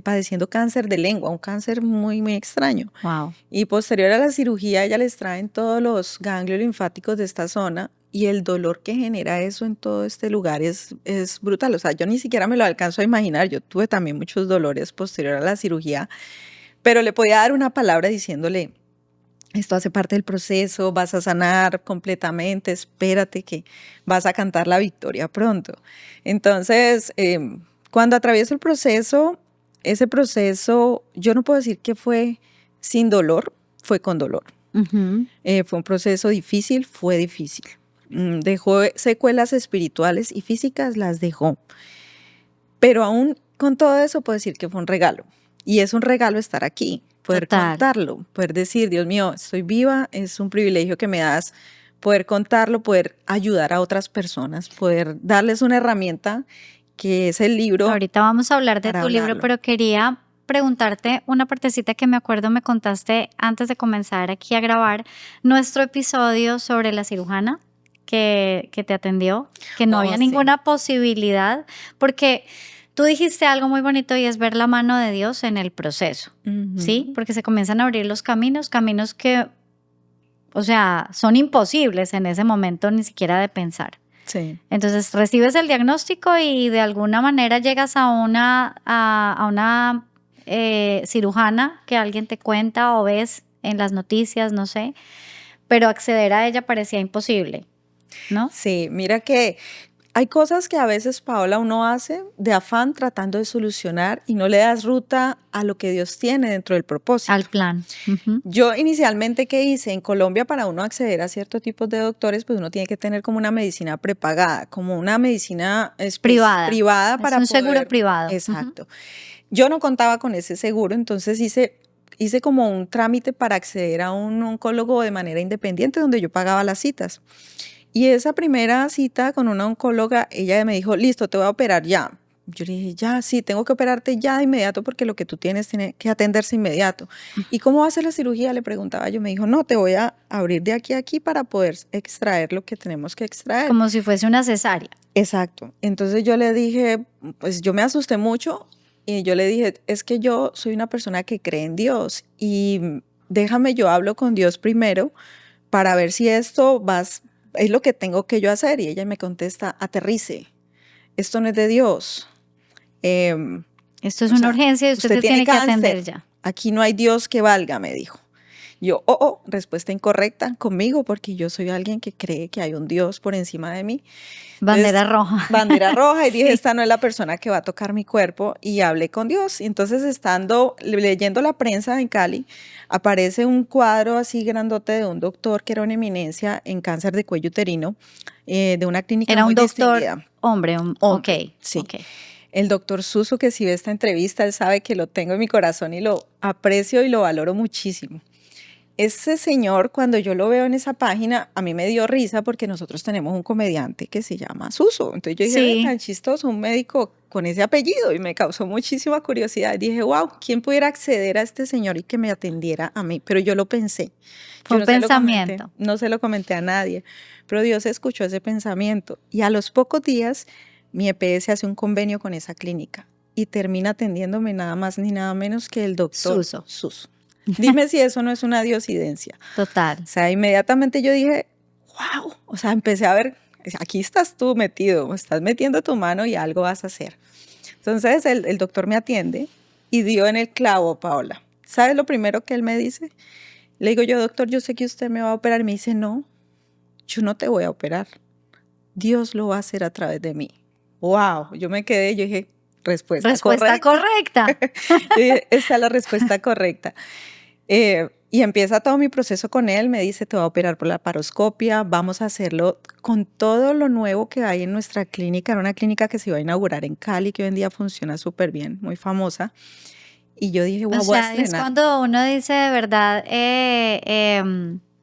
padeciendo cáncer de lengua, un cáncer muy, muy extraño. Wow. Y posterior a la cirugía, ella les traen todos los ganglios linfáticos de esta zona y el dolor que genera eso en todo este lugar es brutal. O sea, yo ni siquiera me lo alcanzo a imaginar. Yo tuve también muchos dolores posterior a la cirugía, pero le podía dar una palabra diciéndole, esto hace parte del proceso, vas a sanar completamente, espérate que vas a cantar la victoria pronto. Entonces, cuando atravieso el proceso, ese proceso, yo no puedo decir que fue sin dolor, fue con dolor. Fue un proceso difícil, fue difícil. Dejó secuelas espirituales y físicas, las dejó. Pero aún con todo eso puedo decir que fue un regalo. Y es un regalo estar aquí, poder Total. contarlo, poder decir, Dios mío, estoy viva, es un privilegio que me das, poder contarlo, poder ayudar a otras personas, poder darles una herramienta que es el libro. Ahorita vamos a hablar de para tu libro, hablarlo. pero quería preguntarte una partecita que me acuerdo me contaste antes de comenzar aquí a grabar nuestro episodio sobre la cirujana que te atendió, que no Oh, había sí. ninguna posibilidad, porque tú dijiste algo muy bonito y es ver la mano de Dios en el proceso, ¿sí? Ujú. Porque se comienzan a abrir los caminos que, o sea, son imposibles en ese momento ni siquiera de pensar. Sí. Entonces recibes el diagnóstico y de alguna manera llegas a una cirujana que alguien te cuenta o ves en las noticias, no sé, pero acceder a ella parecía imposible, ¿no? Sí, mira que hay cosas que a veces, Paola, uno hace de afán tratando de solucionar y no le das ruta a lo que Dios tiene dentro del propósito. Al plan. Ujú. Yo inicialmente, ¿qué hice? En Colombia, para uno acceder a ciertos tipos de doctores, pues uno tiene que tener como una medicina prepagada, como una medicina privada Es para un seguro poder. privado. Ujú. Exacto. Yo no contaba con ese seguro, entonces hice como un trámite para acceder a un oncólogo de manera independiente, donde yo pagaba las citas. Y esa primera cita con una oncóloga, ella me dijo, listo, te voy a operar ya. Yo le dije, ya, sí, tengo que operarte ya de inmediato porque lo que tú tienes tiene que atenderse inmediato. ¿Y cómo va a ser la cirugía? Le preguntaba yo. Me dijo, no, te voy a abrir de aquí a aquí para poder extraer lo que tenemos que extraer. Como si fuese una cesárea. Exacto. Entonces yo le dije, pues yo me asusté mucho y yo le dije, es que yo soy una persona que cree en Dios y déjame, yo hablo con Dios primero para ver si es lo que tengo que yo hacer. Y ella me contesta, aterrice, esto no es de Dios. Esto es O una sea, urgencia y usted usted se tiene que cáncer, atender ya. aquí no hay Dios que valga, me dijo. Yo, respuesta incorrecta conmigo porque yo soy alguien que cree que hay un Dios por encima de mí. Bandera Entonces, roja. bandera roja y dije, Sí. esta no es la persona que va a tocar mi cuerpo y hablé con Dios. Y entonces leyendo la prensa en Cali, aparece un cuadro así grandote de un doctor que era una eminencia en cáncer de cuello uterino, de una clínica Era muy un doctor distinguida. hombre. Hombre, Ok, sí. ok. El doctor Suso, que si ve esta entrevista, él sabe que lo tengo en mi corazón y lo aprecio y lo valoro muchísimo. Ese señor, cuando yo lo veo en esa página, a mí me dio risa porque nosotros tenemos un comediante que se llama Suso. Entonces yo dije, ve, Sí. tan chistoso, un médico con ese apellido, y me causó muchísima curiosidad. Y dije, wow, ¿quién pudiera acceder a este señor y que me atendiera a mí? Pero yo lo pensé. Fue Yo un pensamiento. no se lo comenté a nadie, pero Dios escuchó ese pensamiento. Y a los pocos días, mi EPS hace un convenio con esa clínica y termina atendiéndome nada más ni nada menos que el doctor Suso. Suso. Dime si eso no es una diosidencia. Total. O sea, inmediatamente yo dije, wow, o sea, empecé a ver, aquí estás tú metido, estás metiendo tu mano y algo vas a hacer. Entonces el doctor me atiende y dio en el clavo, Paola. ¿Sabes lo primero que él me dice? Le digo yo, doctor, yo sé que usted me va a operar. Me dice, no, yo no te voy a operar. Dios lo va a hacer a través de mí. Wow, yo me quedé, yo dije, respuesta correcta. Yo dije, esta es la respuesta correcta. Y empieza todo mi proceso con él, me dice, te voy a operar por la paroscopia, vamos a hacerlo con todo lo nuevo que hay en nuestra clínica. Era una clínica que se iba a inaugurar en Cali, que hoy en día funciona súper bien, muy famosa. Y yo dije, wow, O voy a sea, es estrenar. cuando uno dice de verdad,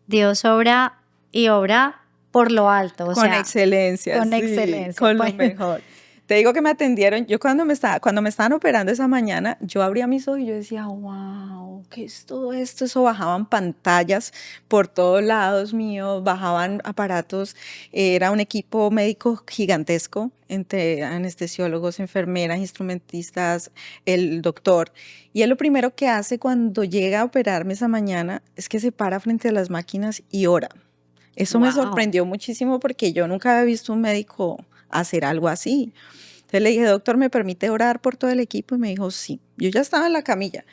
Dios obra y obra por lo alto, o Con sea, excelencia, con sí, excelencia. con lo Pues, mejor. Te digo que me atendieron, yo cuando me estaban operando esa mañana, yo abría mis ojos y yo decía, wow, ¿qué es todo esto? Eso bajaban pantallas por todos lados míos, bajaban aparatos, era un equipo médico gigantesco, entre anestesiólogos, enfermeras, instrumentistas, el doctor. Y él lo primero que hace cuando llega a operarme esa mañana es que se para frente a las máquinas y ora. Eso me wow. sorprendió muchísimo porque yo nunca había visto un médico hacer algo así. Entonces le dije, doctor, ¿me permite orar por todo el equipo? Y me dijo, sí. Yo ya estaba en la camilla.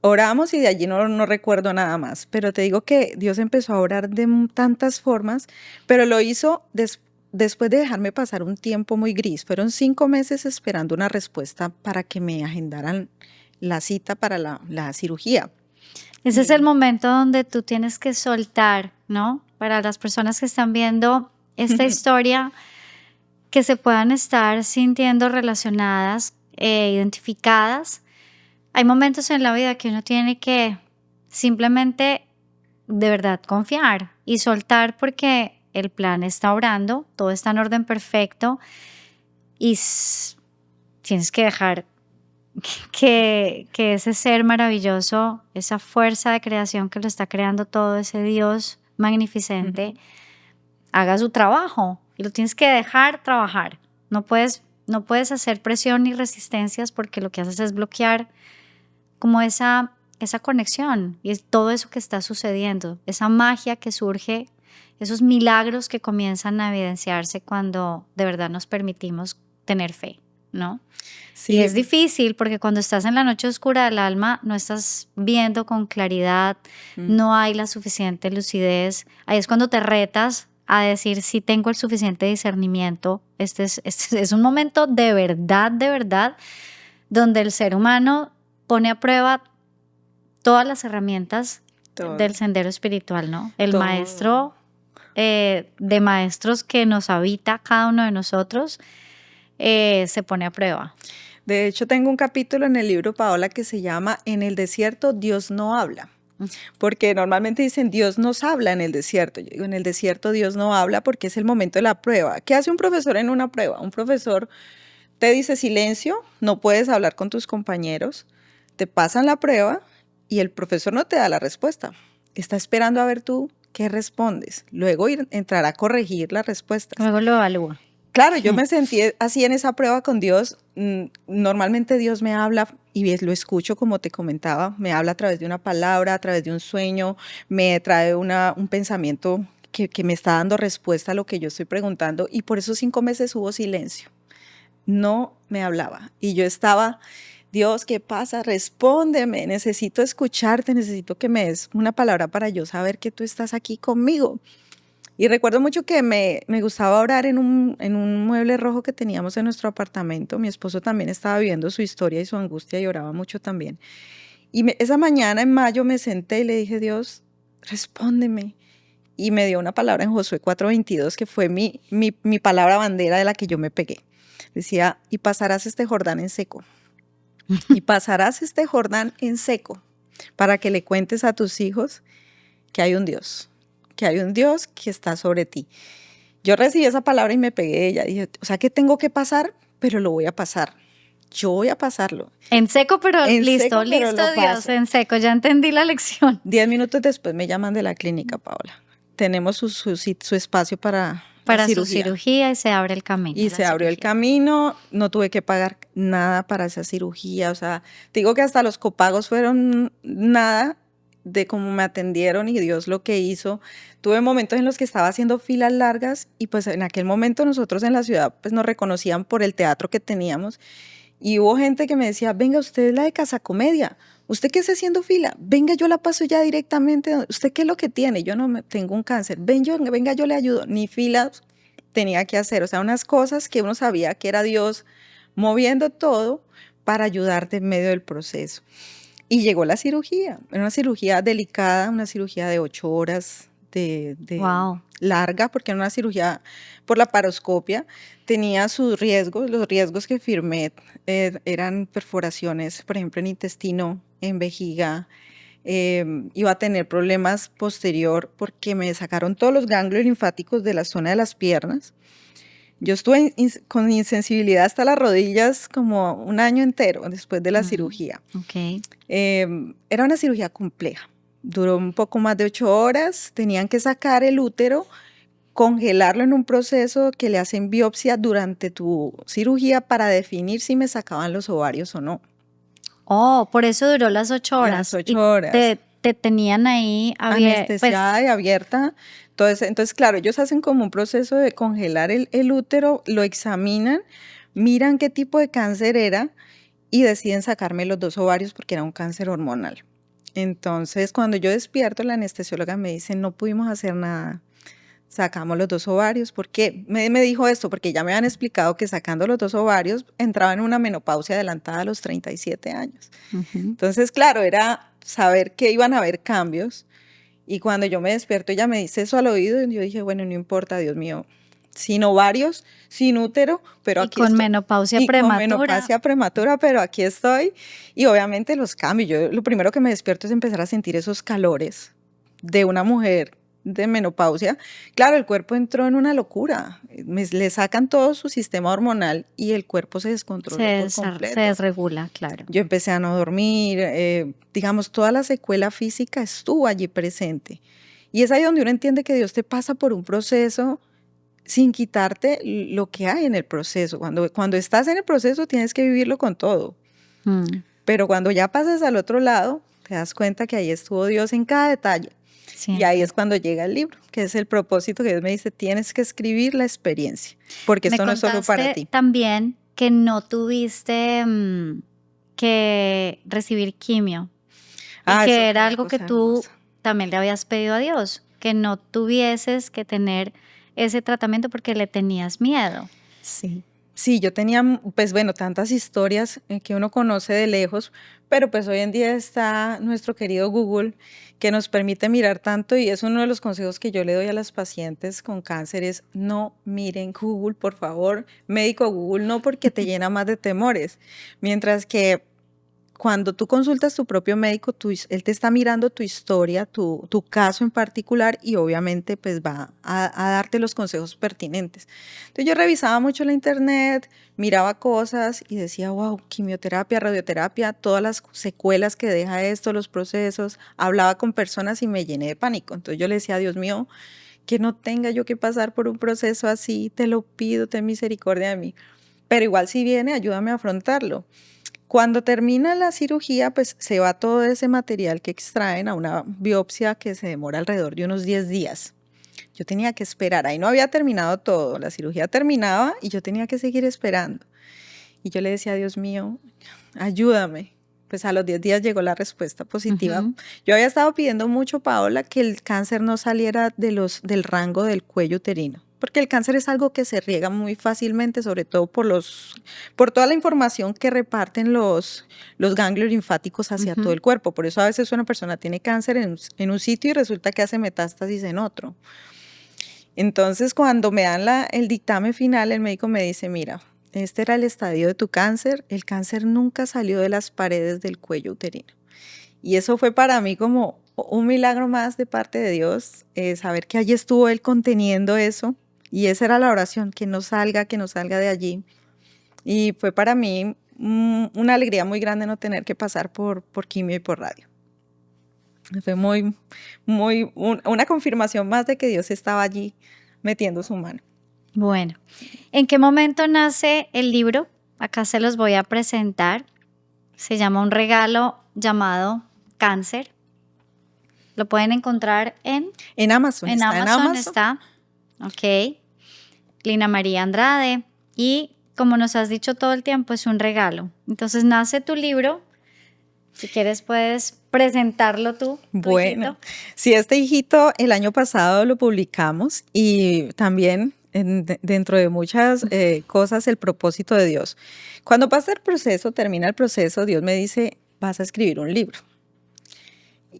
Oramos y de allí no recuerdo nada más. Pero te digo que Dios empezó a orar de tantas formas, pero lo hizo después de dejarme pasar un tiempo muy gris. Fueron 5 meses esperando una respuesta para que me agendaran la cita para la cirugía. Ese es el momento donde tú tienes que soltar, ¿no? Para las personas que están viendo esta historia, que se puedan estar sintiendo relacionadas, identificadas. Hay momentos en la vida que uno tiene que simplemente de verdad confiar y soltar porque el plan está obrando, todo está en orden perfecto y tienes que dejar que ese ser maravilloso, esa fuerza de creación que lo está creando todo, ese Dios magnificente, haga su trabajo y lo tienes que dejar trabajar. No puedes hacer presión ni resistencias porque lo que haces es bloquear como esa conexión y todo eso que está sucediendo, esa magia que surge, esos milagros que comienzan a evidenciarse cuando de verdad nos permitimos tener fe, ¿no? Y Sí, es difícil porque cuando estás en la noche oscura del alma no estás viendo con claridad, no hay la suficiente lucidez. Ahí es cuando te retas a decir si tengo el suficiente discernimiento. Este es un momento de verdad, donde el ser humano pone a prueba todas las herramientas del todo, sendero espiritual, ¿no? El todo. maestro de maestros que nos habita cada uno de nosotros se pone a prueba. De hecho, tengo un capítulo en el libro, Paola, que se llama En el desierto Dios no habla. Porque normalmente dicen Dios nos habla en el desierto. Yo digo, en el desierto Dios no habla porque es el momento de la prueba. ¿Qué hace un profesor en una prueba? Un profesor te dice silencio, no puedes hablar con tus compañeros, te pasan la prueba y el profesor no te da la respuesta. Está esperando a ver tú qué respondes. Luego entrar a corregir las respuestas. Luego lo evalúa. Claro, yo me sentí así en esa prueba con Dios. Normalmente Dios me habla y lo escucho como te comentaba, me habla a través de una palabra, a través de un sueño, me trae un pensamiento que me está dando respuesta a lo que yo estoy preguntando y por esos 5 meses hubo silencio. No me hablaba y yo estaba, Dios, ¿qué pasa? Respóndeme, necesito escucharte, necesito que me des una palabra para yo saber que tú estás aquí conmigo. Y recuerdo mucho que me gustaba orar en un mueble rojo que teníamos en nuestro apartamento. Mi esposo también estaba viviendo su historia y su angustia y oraba mucho también. Y esa mañana en mayo me senté y le dije, Dios, respóndeme. Y me dio una palabra en Josué 4:22 que fue mi palabra bandera de la que yo me pegué. Decía, y pasarás este Jordán en seco. Y pasarás este Jordán en seco para que le cuentes a tus hijos que hay un Dios, que hay un Dios que está sobre ti. Yo recibí esa palabra y me pegué de ella. Dije, o sea que tengo que pasar, pero lo voy a pasar. Yo voy a pasarlo. En seco, pero En listo, seco, pero listo, lo Dios, paso. en seco, ya entendí la lección. 10 minutos después me llaman de la clínica, Paola. Tenemos su espacio para la Para su cirugía. cirugía y se abre el camino. Y La se abrió el cirugía. camino, no tuve que pagar nada para esa cirugía, o sea, te digo que hasta los copagos fueron nada de cómo me atendieron y Dios lo que hizo. Tuve momentos en los que estaba haciendo filas largas y pues en aquel momento nosotros en la ciudad pues nos reconocían por el teatro que teníamos y hubo gente que me decía, venga, usted es la de Casa Comedia, ¿usted qué está haciendo fila? Venga, yo la paso ya directamente, ¿usted qué es lo que tiene? Yo no tengo un cáncer, venga, yo le ayudo, ni filas tenía que hacer, o sea, unas cosas que uno sabía que era Dios moviendo todo para ayudarte en medio del proceso. Y llegó la cirugía, era una cirugía delicada, una cirugía de 8 horas de Wow. larga, porque era una cirugía por la paroscopia, tenía sus riesgos, los riesgos que firmé eran perforaciones, por ejemplo, en intestino, en vejiga, iba a tener problemas posterior porque me sacaron todos los ganglios linfáticos de la zona de las piernas. Yo estuve con insensibilidad hasta las rodillas como un año entero después de la cirugía. Ok. Era una cirugía compleja. Duró un poco más de 8 horas. Tenían que sacar el útero, congelarlo en un proceso que le hacen biopsia durante tu cirugía para definir si me sacaban los ovarios o no. Oh, por eso duró las 8 horas. Las 8 Y horas. te tenían ahí Anestesiada y abierta. Entonces, claro, ellos hacen como un proceso de congelar el útero, lo examinan, miran qué tipo de cáncer era y deciden sacarme los 2 ovarios porque era un cáncer hormonal. Entonces, cuando yo despierto, la anestesióloga me dice, no pudimos hacer nada. Sacamos los 2 ovarios. ¿Por qué? Me dijo esto porque ya me habían explicado que sacando los 2 ovarios entraba en una menopausia adelantada a los 37 años. Entonces, claro, era saber que iban a haber cambios. Y cuando yo me despierto, ella me dice eso al oído y yo dije, bueno, no importa, Dios mío, sin ovarios, sin útero, pero y aquí con estoy. menopausia Y prematura. con menopausia prematura, pero aquí estoy. Y obviamente los cambios. Yo lo primero que me despierto es empezar a sentir esos calores de una mujer de menopausia. Claro, el cuerpo entró en una locura. Le sacan todo su sistema hormonal y el cuerpo se descontrola por completo. Se desregula, claro. Yo empecé a no dormir, digamos, toda la secuela física estuvo allí presente. Y es ahí donde uno entiende que Dios te pasa por un proceso sin quitarte lo que hay en el proceso. Cuando estás en el proceso tienes que vivirlo con todo. Pero cuando ya pasas al otro lado, te das cuenta que ahí estuvo Dios en cada detalle. Sí. Y ahí es cuando llega el libro, que es el propósito que Dios me dice, tienes que escribir la experiencia, porque esto no es solo para ti. También que no tuviste que recibir quimio, y que era algo que tú también le habías pedido a Dios, que no tuvieses que tener ese tratamiento porque le tenías miedo. Sí. Sí, yo tenía, pues bueno, tantas historias que uno conoce de lejos, pero pues hoy en día está nuestro querido Google que nos permite mirar tanto y es uno de los consejos que yo le doy a las pacientes con cáncer es no miren Google, por favor, médico Google, no porque te llena más de temores, mientras que cuando tú consultas tu propio médico, él te está mirando tu historia, tu caso en particular y obviamente pues va a darte los consejos pertinentes. Entonces yo revisaba mucho la internet, miraba cosas y decía, wow, quimioterapia, radioterapia, todas las secuelas que deja esto, los procesos. Hablaba con personas y me llené de pánico. Entonces yo le decía, Dios mío, que no tenga yo que pasar por un proceso así, te lo pido, ten misericordia de mí. Pero igual si viene, ayúdame a afrontarlo. Cuando termina la cirugía, pues se va todo ese material que extraen a una biopsia que se demora alrededor de unos 10 días. Yo tenía que esperar, ahí no había terminado todo, la cirugía terminaba y yo tenía que seguir esperando. Y yo le decía, Dios mío, ayúdame. Pues a los 10 días llegó la respuesta positiva. Yo había estado pidiendo mucho, Paola, que el cáncer no saliera del rango del cuello uterino. Porque el cáncer es algo que se riega muy fácilmente, sobre todo por toda la información que reparten los ganglios linfáticos hacia todo el cuerpo. Por eso a veces una persona tiene cáncer en un sitio y resulta que hace metástasis en otro. Entonces, cuando me dan el dictamen final, el médico me dice, mira, este era el estadio de tu cáncer. El cáncer nunca salió de las paredes del cuello uterino. Y eso fue para mí como un milagro más de parte de Dios, saber que allí estuvo Él conteniendo eso. Y esa era la oración, que no salga de allí. Y fue para mí una alegría muy grande no tener que pasar por quimio y por radio. Fue una confirmación más de que Dios estaba allí metiendo su mano. Bueno, ¿en qué momento nace el libro? Acá se los voy a presentar. Se llama Un regalo llamado Cáncer. Lo pueden encontrar en Amazon. En Amazon está. Ok. Lina María Andrade, y como nos has dicho todo el tiempo, es un regalo. Entonces nace tu libro, si quieres puedes presentarlo tú. Bueno, hijito. Sí, este hijito el año pasado lo publicamos y también dentro de muchas cosas el propósito de Dios. Cuando pasa el proceso, termina el proceso, Dios me dice, vas a escribir un libro.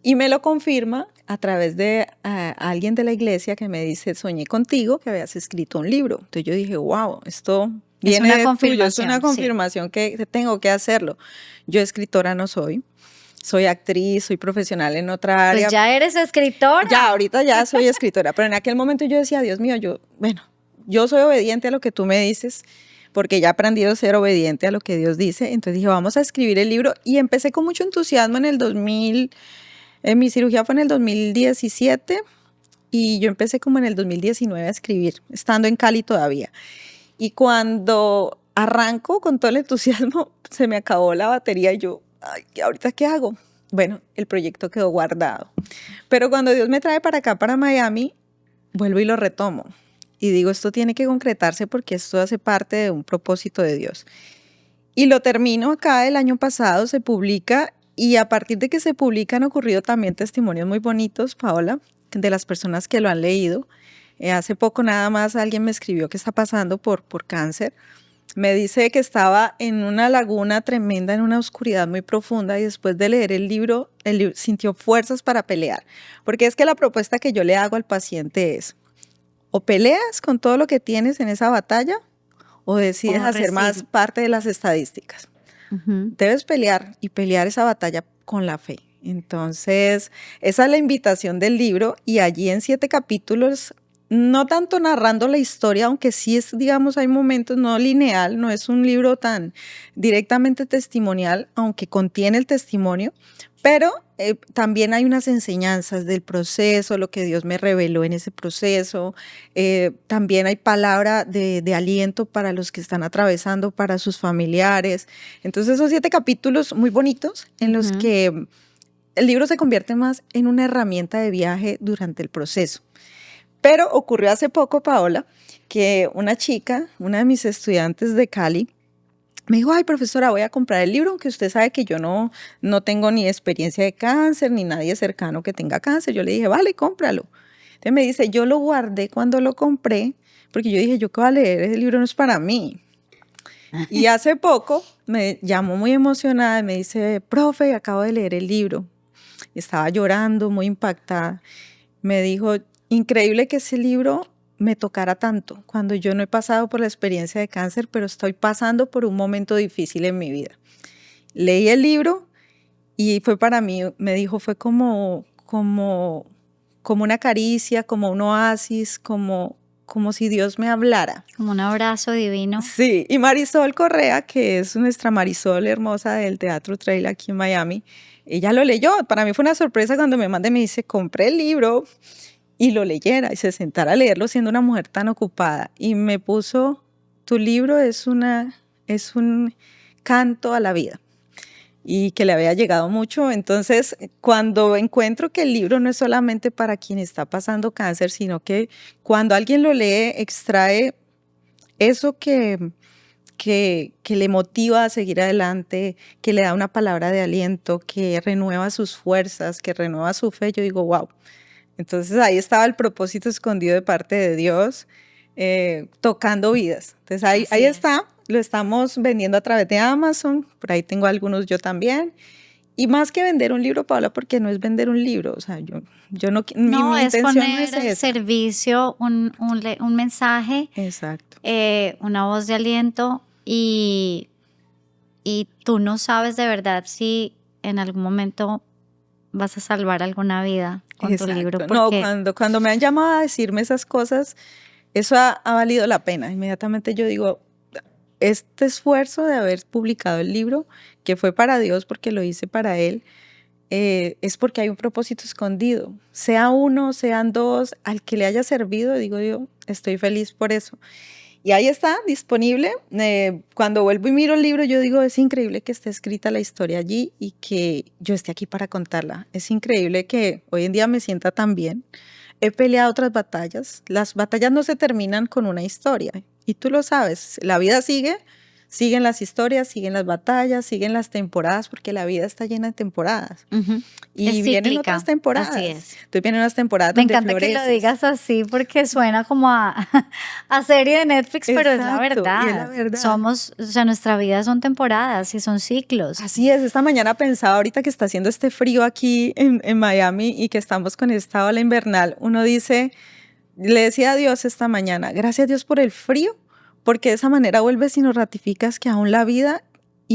Y me lo confirma a través de alguien de la iglesia que me dice, soñé contigo que habías escrito un libro. Entonces yo dije, wow, esto viene de tuyo, es una confirmación, sí, que tengo que hacerlo. Yo escritora no soy. soy actriz, soy profesional en otra área. Pues ya eres escritora. Ya, ahorita ya soy escritora, pero en aquel momento yo decía, Dios mío, yo soy obediente a lo que tú me dices, porque ya he aprendido a ser obediente a lo que Dios dice. Entonces dije, vamos a escribir el libro y empecé con mucho entusiasmo en el 2000, mi cirugía fue en el 2017 y yo empecé como en el 2019 a escribir, estando en Cali todavía. Y cuando arranco con todo el entusiasmo, se me acabó la batería y yo, ay, ¿ahorita qué hago? Bueno, el proyecto quedó guardado. Pero cuando Dios me trae para acá, para Miami, vuelvo y lo retomo. Y digo, esto tiene que concretarse porque esto hace parte de un propósito de Dios. Y lo termino acá el año pasado, se publica y a partir de que se publica han ocurrido también testimonios muy bonitos, Paola, de las personas que lo han leído. Hace poco nada más alguien me escribió que está pasando por cáncer. Me dice que estaba en una laguna tremenda, en una oscuridad muy profunda y después de leer el libro sintió fuerzas para pelear. Porque es que la propuesta que yo le hago al paciente es, o peleas con todo lo que tienes en esa batalla o decides hacer más parte de las estadísticas. Debes pelear y pelear esa batalla con la fe. Entonces, esa es la invitación del libro y allí en 7 capítulos, no tanto narrando la historia, aunque sí es, digamos, hay momentos no lineal, no es un libro tan directamente testimonial, aunque contiene el testimonio, pero también hay unas enseñanzas del proceso, lo que Dios me reveló en ese proceso. También hay palabra de aliento para los que están atravesando, para sus familiares. Entonces, esos 7 capítulos muy bonitos en los que el libro se convierte más en una herramienta de viaje durante el proceso. Pero ocurrió hace poco, Paola, que una chica, una de mis estudiantes de Cali, me dijo, ay, profesora, voy a comprar el libro, aunque usted sabe que yo no tengo ni experiencia de cáncer, ni nadie cercano que tenga cáncer. Yo le dije, vale, cómpralo. Entonces me dice, yo lo guardé cuando lo compré, porque yo dije, yo qué voy a leer, ese libro no es para mí. Y hace poco me llamó muy emocionada y me dice, profe, acabo de leer el libro. Estaba llorando, muy impactada. Me dijo, increíble que ese libro me tocara tanto, cuando yo no he pasado por la experiencia de cáncer, pero estoy pasando por un momento difícil en mi vida. Leí el libro y fue para mí, me dijo, fue como una caricia, como un oasis, como si Dios me hablara. Como un abrazo divino. Sí, y Marisol Correa, que es nuestra Marisol hermosa del Teatro Trail aquí en Miami, ella lo leyó. Para mí fue una sorpresa cuando me manda y me dice, compré el libro y lo leyera y se sentara a leerlo siendo una mujer tan ocupada. Y me puso, tu libro es un canto a la vida y que le había llegado mucho. Entonces, cuando encuentro que el libro no es solamente para quien está pasando cáncer, sino que cuando alguien lo lee, extrae eso que le motiva a seguir adelante, que le da una palabra de aliento, que renueva sus fuerzas, que renueva su fe, yo digo, wow. Entonces ahí estaba el propósito escondido de parte de Dios, tocando vidas. Entonces ahí está, lo estamos vendiendo a través de Amazon, por ahí tengo algunos yo también. Y más que vender un libro, Paola, porque no es vender un libro, o sea, yo no, mi es intención poner no es en esa. servicio un mensaje, Exacto. una voz de aliento y tú no sabes de verdad si en algún momento vas a salvar alguna vida con tu libro. Porque... No, cuando me han llamado a decirme esas cosas, eso ha valido la pena. Inmediatamente yo digo, este esfuerzo de haber publicado el libro, que fue para Dios porque lo hice para Él, es porque hay un propósito escondido. Sea uno, sean dos, al que le haya servido, digo yo, estoy feliz por eso. Y ahí está, disponible. Cuando vuelvo y miro el libro, yo digo, es increíble que esté escrita la historia allí y que yo esté aquí para contarla. Es increíble que hoy en día me sienta tan bien. He peleado otras batallas. Las batallas no se terminan con una historia. Y tú lo sabes, la vida sigue, siguen las historias, siguen las batallas, siguen las temporadas, porque la vida está llena de temporadas. Y vienen otras temporadas. Así es. Entonces vienen unas temporadas Me donde encanta floreces. que lo digas así porque suena como a serie de Netflix, pero es la verdad. Y es la verdad. O sea, nuestra vida son temporadas y son ciclos. Así es, esta mañana pensaba ahorita que está haciendo este frío aquí en Miami y que estamos con esta ola invernal, uno dice, le decía a Dios esta mañana, gracias a Dios por el frío, porque de esa manera vuelves y nos ratificas que aún la vida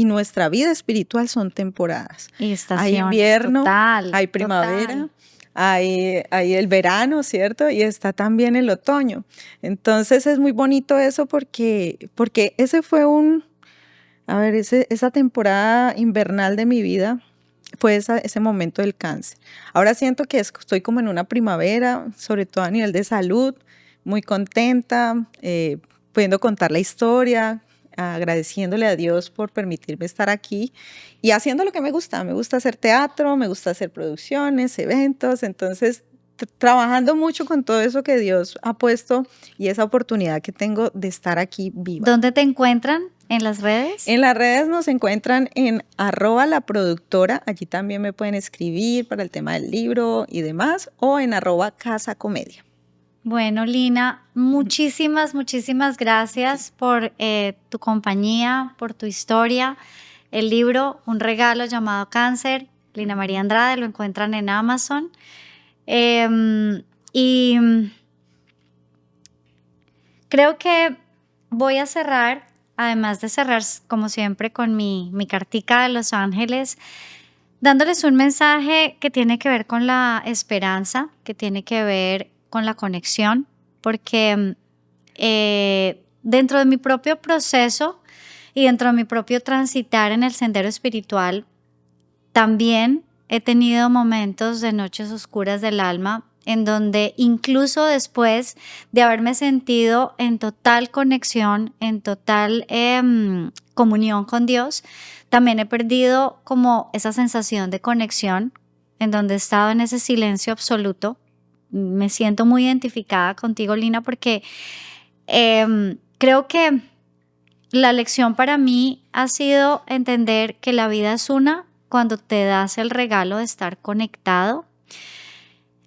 y nuestra vida espiritual son temporadas. Y Hay estaciones, invierno, total, hay primavera, total. hay el verano, ¿cierto? Y está también el otoño. Entonces es muy bonito eso porque ese fue esa temporada invernal de mi vida fue ese momento del cáncer. Ahora siento que estoy como en una primavera, sobre todo a nivel de salud, muy contenta, pudiendo contar la historia, agradeciéndole a Dios por permitirme estar aquí y haciendo lo que me gusta. Me gusta hacer teatro, me gusta hacer producciones, eventos, entonces trabajando mucho con todo eso que Dios ha puesto y esa oportunidad que tengo de estar aquí viva. ¿Dónde te encuentran en las redes? En las redes nos encuentran en @laproductora, allí también me pueden escribir para el tema del libro y demás, o en @casacomedia. Bueno, Lina, muchísimas, muchísimas gracias por tu compañía, por tu historia. El libro, Un regalo llamado Cáncer, Lina María Andrade, lo encuentran en Amazon. Y creo que voy a cerrar, además de cerrar como siempre con mi cartica de Los Ángeles, dándoles un mensaje que tiene que ver con la esperanza, que tiene que ver con la conexión, porque dentro de mi propio proceso y dentro de mi propio transitar en el sendero espiritual, también he tenido momentos de noches oscuras del alma en donde incluso después de haberme sentido en total conexión, en total comunión con Dios, también he perdido como esa sensación de conexión en donde he estado en ese silencio absoluto. Me siento muy identificada contigo, Lina, porque creo que la lección para mí ha sido entender que la vida es una cuando te das el regalo de estar conectado.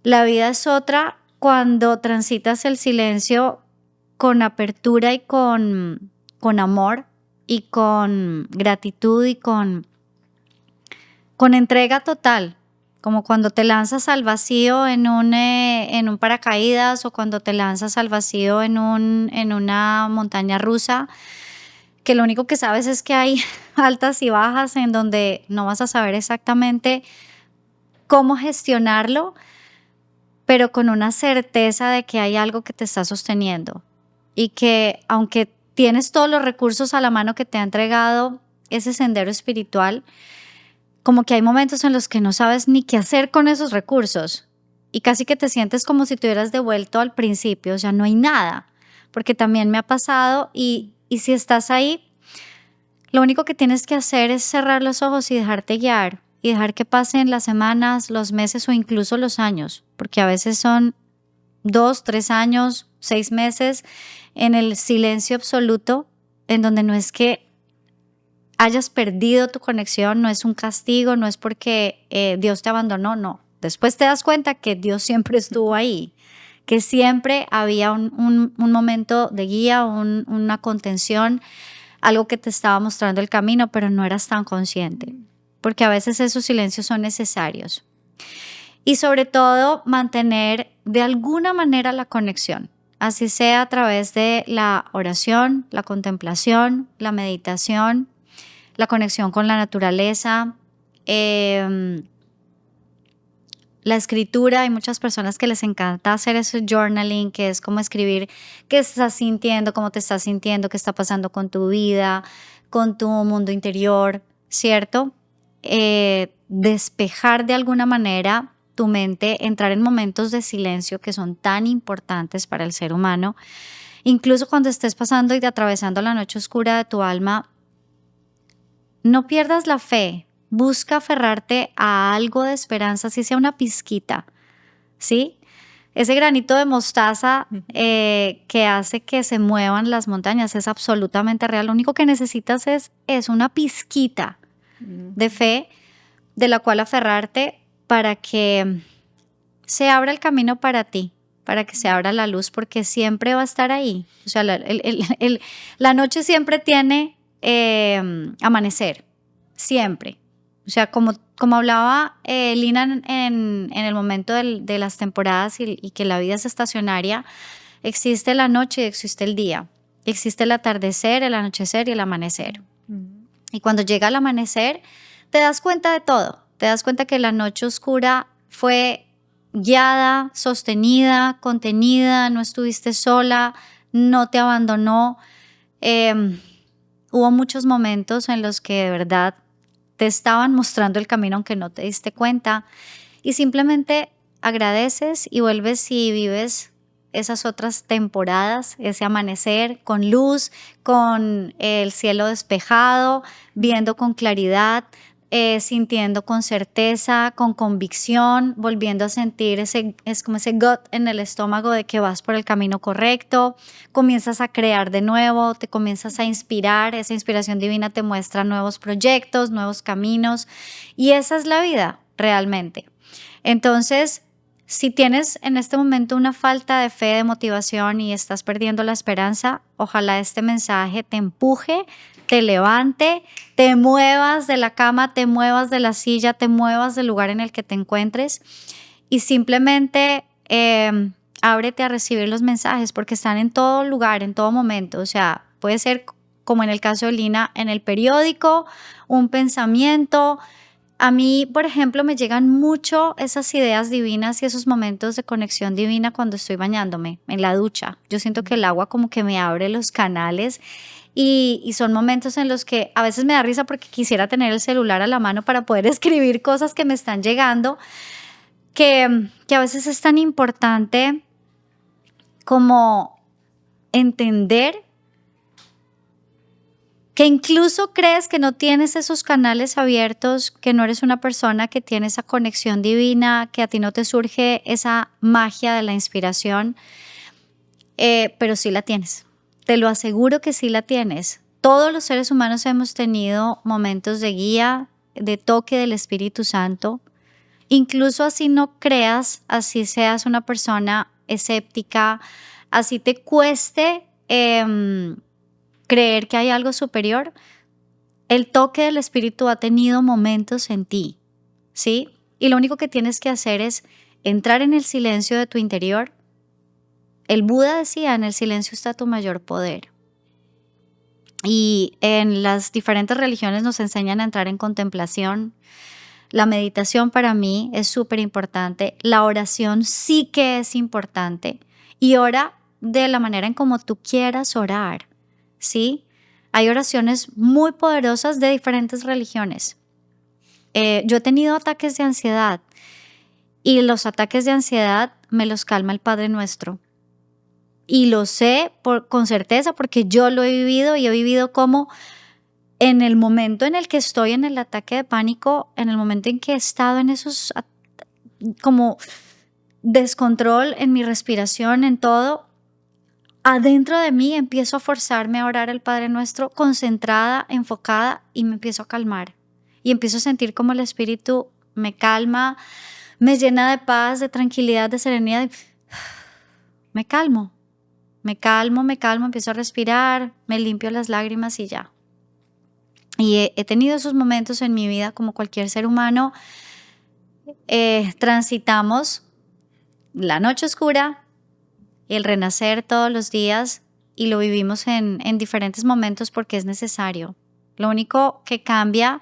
La vida es otra cuando transitas el silencio con apertura y con amor y con gratitud y con entrega total. Como cuando te lanzas al vacío en un paracaídas o cuando te lanzas al vacío en una montaña rusa, que lo único que sabes es que hay altas y bajas en donde no vas a saber exactamente cómo gestionarlo, pero con una certeza de que hay algo que te está sosteniendo y que aunque tienes todos los recursos a la mano que te ha entregado ese sendero espiritual, como que hay momentos en los que no sabes ni qué hacer con esos recursos y casi que te sientes como si te hubieras devuelto al principio, o sea, no hay nada, porque también me ha pasado y si estás ahí, lo único que tienes que hacer es cerrar los ojos y dejarte guiar y dejar que pasen las semanas, los meses o incluso los años, porque a veces son 2, 3 años, 6 meses en el silencio absoluto, en donde no es que hayas perdido tu conexión, no es un castigo, no es porque Dios te abandonó, no. Después te das cuenta que Dios siempre estuvo ahí, que siempre había un momento de guía, una contención, algo que te estaba mostrando el camino, pero no eras tan consciente, porque a veces esos silencios son necesarios. Y sobre todo, mantener de alguna manera la conexión, así sea a través de la oración, la contemplación, la meditación, la conexión con la naturaleza, la escritura. Hay muchas personas que les encanta hacer ese journaling, que es como escribir qué estás sintiendo, cómo te estás sintiendo, qué está pasando con tu vida, con tu mundo interior, ¿cierto? Despejar de alguna manera tu mente, entrar en momentos de silencio que son tan importantes para el ser humano. Incluso cuando estés pasando y atravesando la noche oscura de tu alma, no pierdas la fe. Busca aferrarte a algo de esperanza, si sea una pizquita, ¿sí? Ese granito de mostaza que hace que se muevan las montañas es absolutamente real. Lo único que necesitas es una pizquita de fe de la cual aferrarte para que se abra el camino para ti, para que se abra la luz, porque siempre va a estar ahí. O sea, la noche siempre tiene amanecer, siempre. O sea, como hablaba Lina en el momento de las temporadas y que la vida es estacionaria, existe la noche y existe el día. Existe el atardecer, el anochecer y el amanecer. Y cuando llega el amanecer, te das cuenta de todo. Te das cuenta que la noche oscura fue guiada, sostenida, contenida, no estuviste sola, no te abandonó. Hubo muchos momentos en los que de verdad te estaban mostrando el camino aunque no te diste cuenta. Y simplemente agradeces y vuelves y vives esas otras temporadas, ese amanecer con luz, con el cielo despejado, viendo con claridad, sintiendo con certeza, con convicción, volviendo a sentir es como ese gut en el estómago de que vas por el camino correcto, comienzas a crear de nuevo, te comienzas a inspirar, esa inspiración divina te muestra nuevos proyectos, nuevos caminos, y esa es la vida realmente. Entonces, si tienes en este momento una falta de fe, de motivación y estás perdiendo la esperanza, ojalá este mensaje te empuje, te levante, te muevas de la cama, te muevas de la silla, te muevas del lugar en el que te encuentres y simplemente ábrete a recibir los mensajes porque están en todo lugar, en todo momento. O sea, puede ser como en el caso de Lina, en el periódico, un pensamiento. A mí, por ejemplo, me llegan mucho esas ideas divinas y esos momentos de conexión divina cuando estoy bañándome en la ducha. Yo siento que el agua como que me abre los canales y son momentos en los que a veces me da risa porque quisiera tener el celular a la mano para poder escribir cosas que me están llegando, que a veces es tan importante como entender que incluso crees que no tienes esos canales abiertos, que no eres una persona que tiene esa conexión divina, que a ti no te surge esa magia de la inspiración, pero sí la tienes. Te lo aseguro que sí la tienes. Todos los seres humanos hemos tenido momentos de guía, de toque del Espíritu Santo. Incluso así no creas, así seas una persona escéptica, así te cueste creer que hay algo superior, el toque del Espíritu ha tenido momentos en ti, ¿sí? Y lo único que tienes que hacer es entrar en el silencio de tu interior. El Buda decía, en el silencio está tu mayor poder. Y en las diferentes religiones nos enseñan a entrar en contemplación. La meditación para mí es súper importante. La oración sí que es importante. Y ora de la manera en como tú quieras orar, ¿sí? Hay oraciones muy poderosas de diferentes religiones. Yo he tenido ataques de ansiedad y los ataques de ansiedad me los calma el Padre Nuestro. Y lo sé con certeza porque yo lo he vivido y he vivido como en el momento en el que estoy en el ataque de pánico, en el momento en que he estado en esos como descontrol en mi respiración, en todo, adentro de mí empiezo a forzarme a orar al Padre Nuestro concentrada, enfocada y me empiezo a calmar. Y empiezo a sentir como el Espíritu me calma, me llena de paz, de tranquilidad, de serenidad. Me calmo, empiezo a respirar, me limpio las lágrimas y ya. Y he tenido esos momentos en mi vida como cualquier ser humano. Transitamos la noche oscura y el renacer todos los días y lo vivimos en diferentes momentos porque es necesario. Lo único que cambia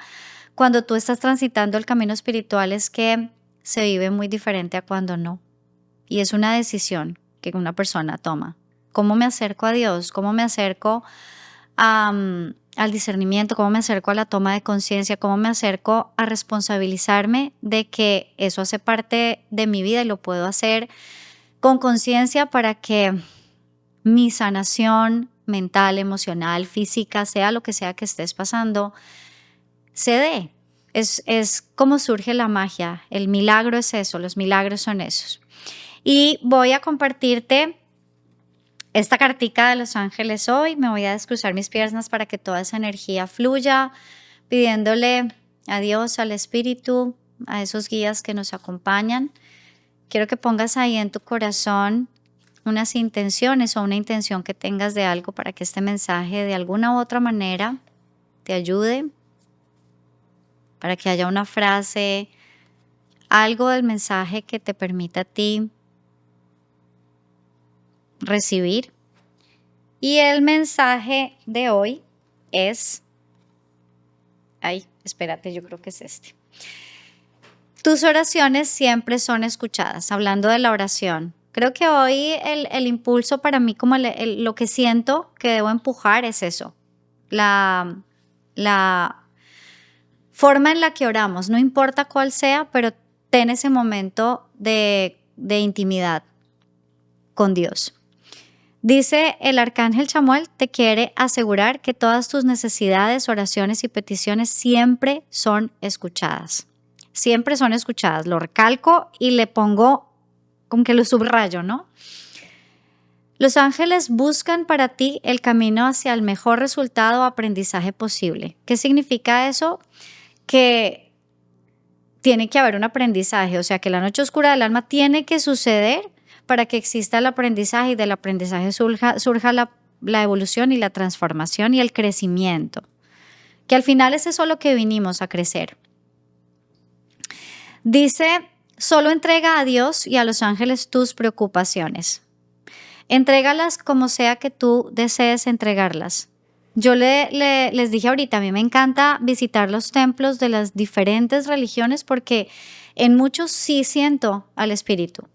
cuando tú estás transitando el camino espiritual es que se vive muy diferente a cuando no. Y es una decisión que una persona toma. ¿Cómo me acerco a Dios? ¿Cómo me acerco al discernimiento? ¿Cómo me acerco a la toma de conciencia? ¿Cómo me acerco a responsabilizarme de que eso hace parte de mi vida y lo puedo hacer con conciencia para que mi sanación mental, emocional, física, sea lo que sea que estés pasando, se dé? Es como surge la magia. El milagro es eso, los milagros son esos. Y voy a compartirte esta cartica de los ángeles hoy. Me voy a descruzar mis piernas para que toda esa energía fluya, pidiéndole a Dios, al Espíritu, a esos guías que nos acompañan. Quiero que pongas ahí en tu corazón unas intenciones o una intención que tengas de algo para que este mensaje de alguna u otra manera te ayude, para que haya una frase, algo del mensaje que te permita a ti recibir. Y el mensaje de hoy es: Ay, espérate, yo creo que es este. Tus oraciones siempre son escuchadas. Hablando de la oración, creo que hoy el impulso para mí, como lo que siento que debo empujar es eso. La forma en la que oramos, no importa cuál sea, pero ten ese momento de intimidad con Dios. Dice el arcángel Chamuel, te quiere asegurar que todas tus necesidades, oraciones y peticiones siempre son escuchadas. Siempre son escuchadas. Lo recalco y le pongo como que lo subrayo, ¿no? Los ángeles buscan para ti el camino hacia el mejor resultado o aprendizaje posible. ¿Qué significa eso? Que tiene que haber un aprendizaje, o sea que la noche oscura del alma tiene que suceder para que exista el aprendizaje y del aprendizaje surja la evolución y la transformación y el crecimiento. Que al final es eso lo que vinimos a crecer. Dice, solo entrega a Dios y a los ángeles tus preocupaciones. Entrégalas como sea que tú desees entregarlas. Yo les dije ahorita, a mí me encanta visitar los templos de las diferentes religiones porque en muchos sí siento al espíritu.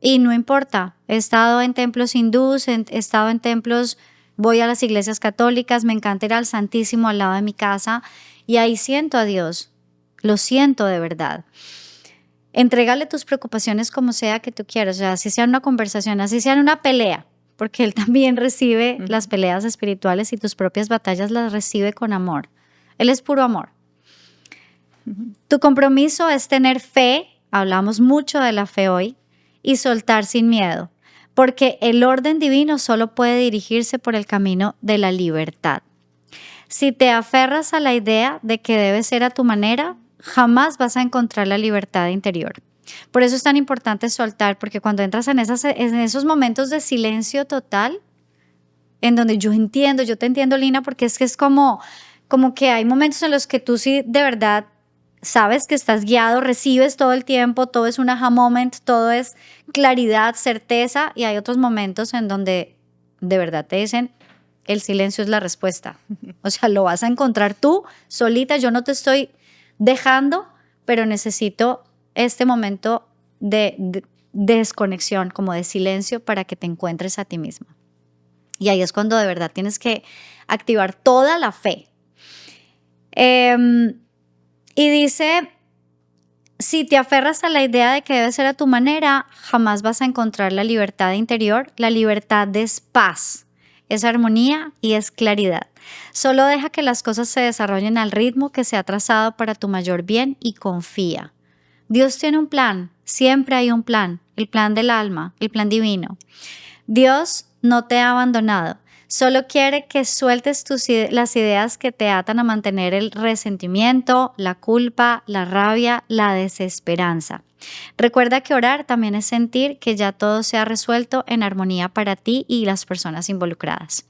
Y no importa, he estado en templos hindús, he estado en templos, voy a las iglesias católicas, me encanta ir al Santísimo al lado de mi casa y ahí siento a Dios, lo siento de verdad. Entrégale tus preocupaciones como sea que tú quieras, o sea, así sea una conversación, así sea una pelea, porque Él también recibe las peleas espirituales y tus propias batallas las recibe con amor. Él es puro amor. Tu compromiso es tener fe, hablamos mucho de la fe hoy, y soltar sin miedo, porque el orden divino solo puede dirigirse por el camino de la libertad. Si te aferras a la idea de que debe ser a tu manera, jamás vas a encontrar la libertad interior. Por eso es tan importante soltar, porque cuando entras en esos momentos de silencio total, en donde yo te entiendo, Lina, porque es que es como que hay momentos en los que tú sí de verdad sabes que estás guiado, recibes todo el tiempo, todo es un aha moment, todo es claridad, certeza, y hay otros momentos en donde de verdad te dicen, el silencio es la respuesta. O sea, lo vas a encontrar tú solita, yo no te estoy dejando, pero necesito este momento de desconexión, como de silencio, para que te encuentres a ti misma. Y ahí es cuando de verdad tienes que activar toda la fe. Y dice, si te aferras a la idea de que debe ser a tu manera, jamás vas a encontrar la libertad interior. La libertad es paz, es armonía y es claridad. Solo deja que las cosas se desarrollen al ritmo que se ha trazado para tu mayor bien y confía. Dios tiene un plan, siempre hay un plan, el plan del alma, el plan divino. Dios no te ha abandonado. Solo quiere que sueltes las ideas que te atan a mantener el resentimiento, la culpa, la rabia, la desesperanza. Recuerda que orar también es sentir que ya todo se ha resuelto en armonía para ti y las personas involucradas.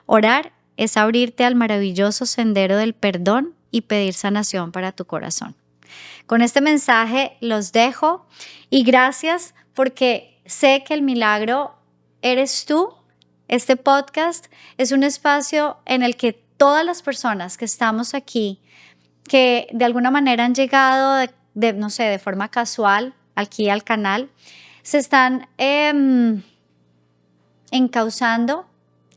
Orar es abrirte al maravilloso sendero del perdón y pedir sanación para tu corazón. Con este mensaje los dejo y gracias porque sé que el milagro eres tú. Este podcast es un espacio en el que todas las personas que estamos aquí, que de alguna manera han llegado no sé, de forma casual aquí al canal, se están encauzando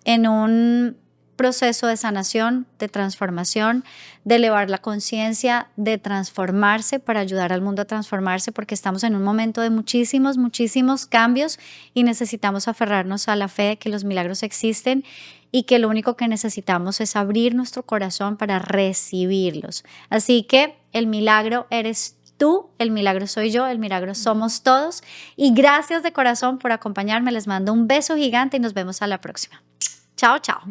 en un proceso de sanación, de transformación, de elevar la conciencia, de transformarse para ayudar al mundo a transformarse, porque estamos en un momento de muchísimos, muchísimos cambios y necesitamos aferrarnos a la fe de que los milagros existen y que lo único que necesitamos es abrir nuestro corazón para recibirlos. Así que el milagro eres tú, el milagro soy yo, el milagro somos todos. Y gracias de corazón por acompañarme. Les mando un beso gigante y nos vemos a la próxima. Chao, chao.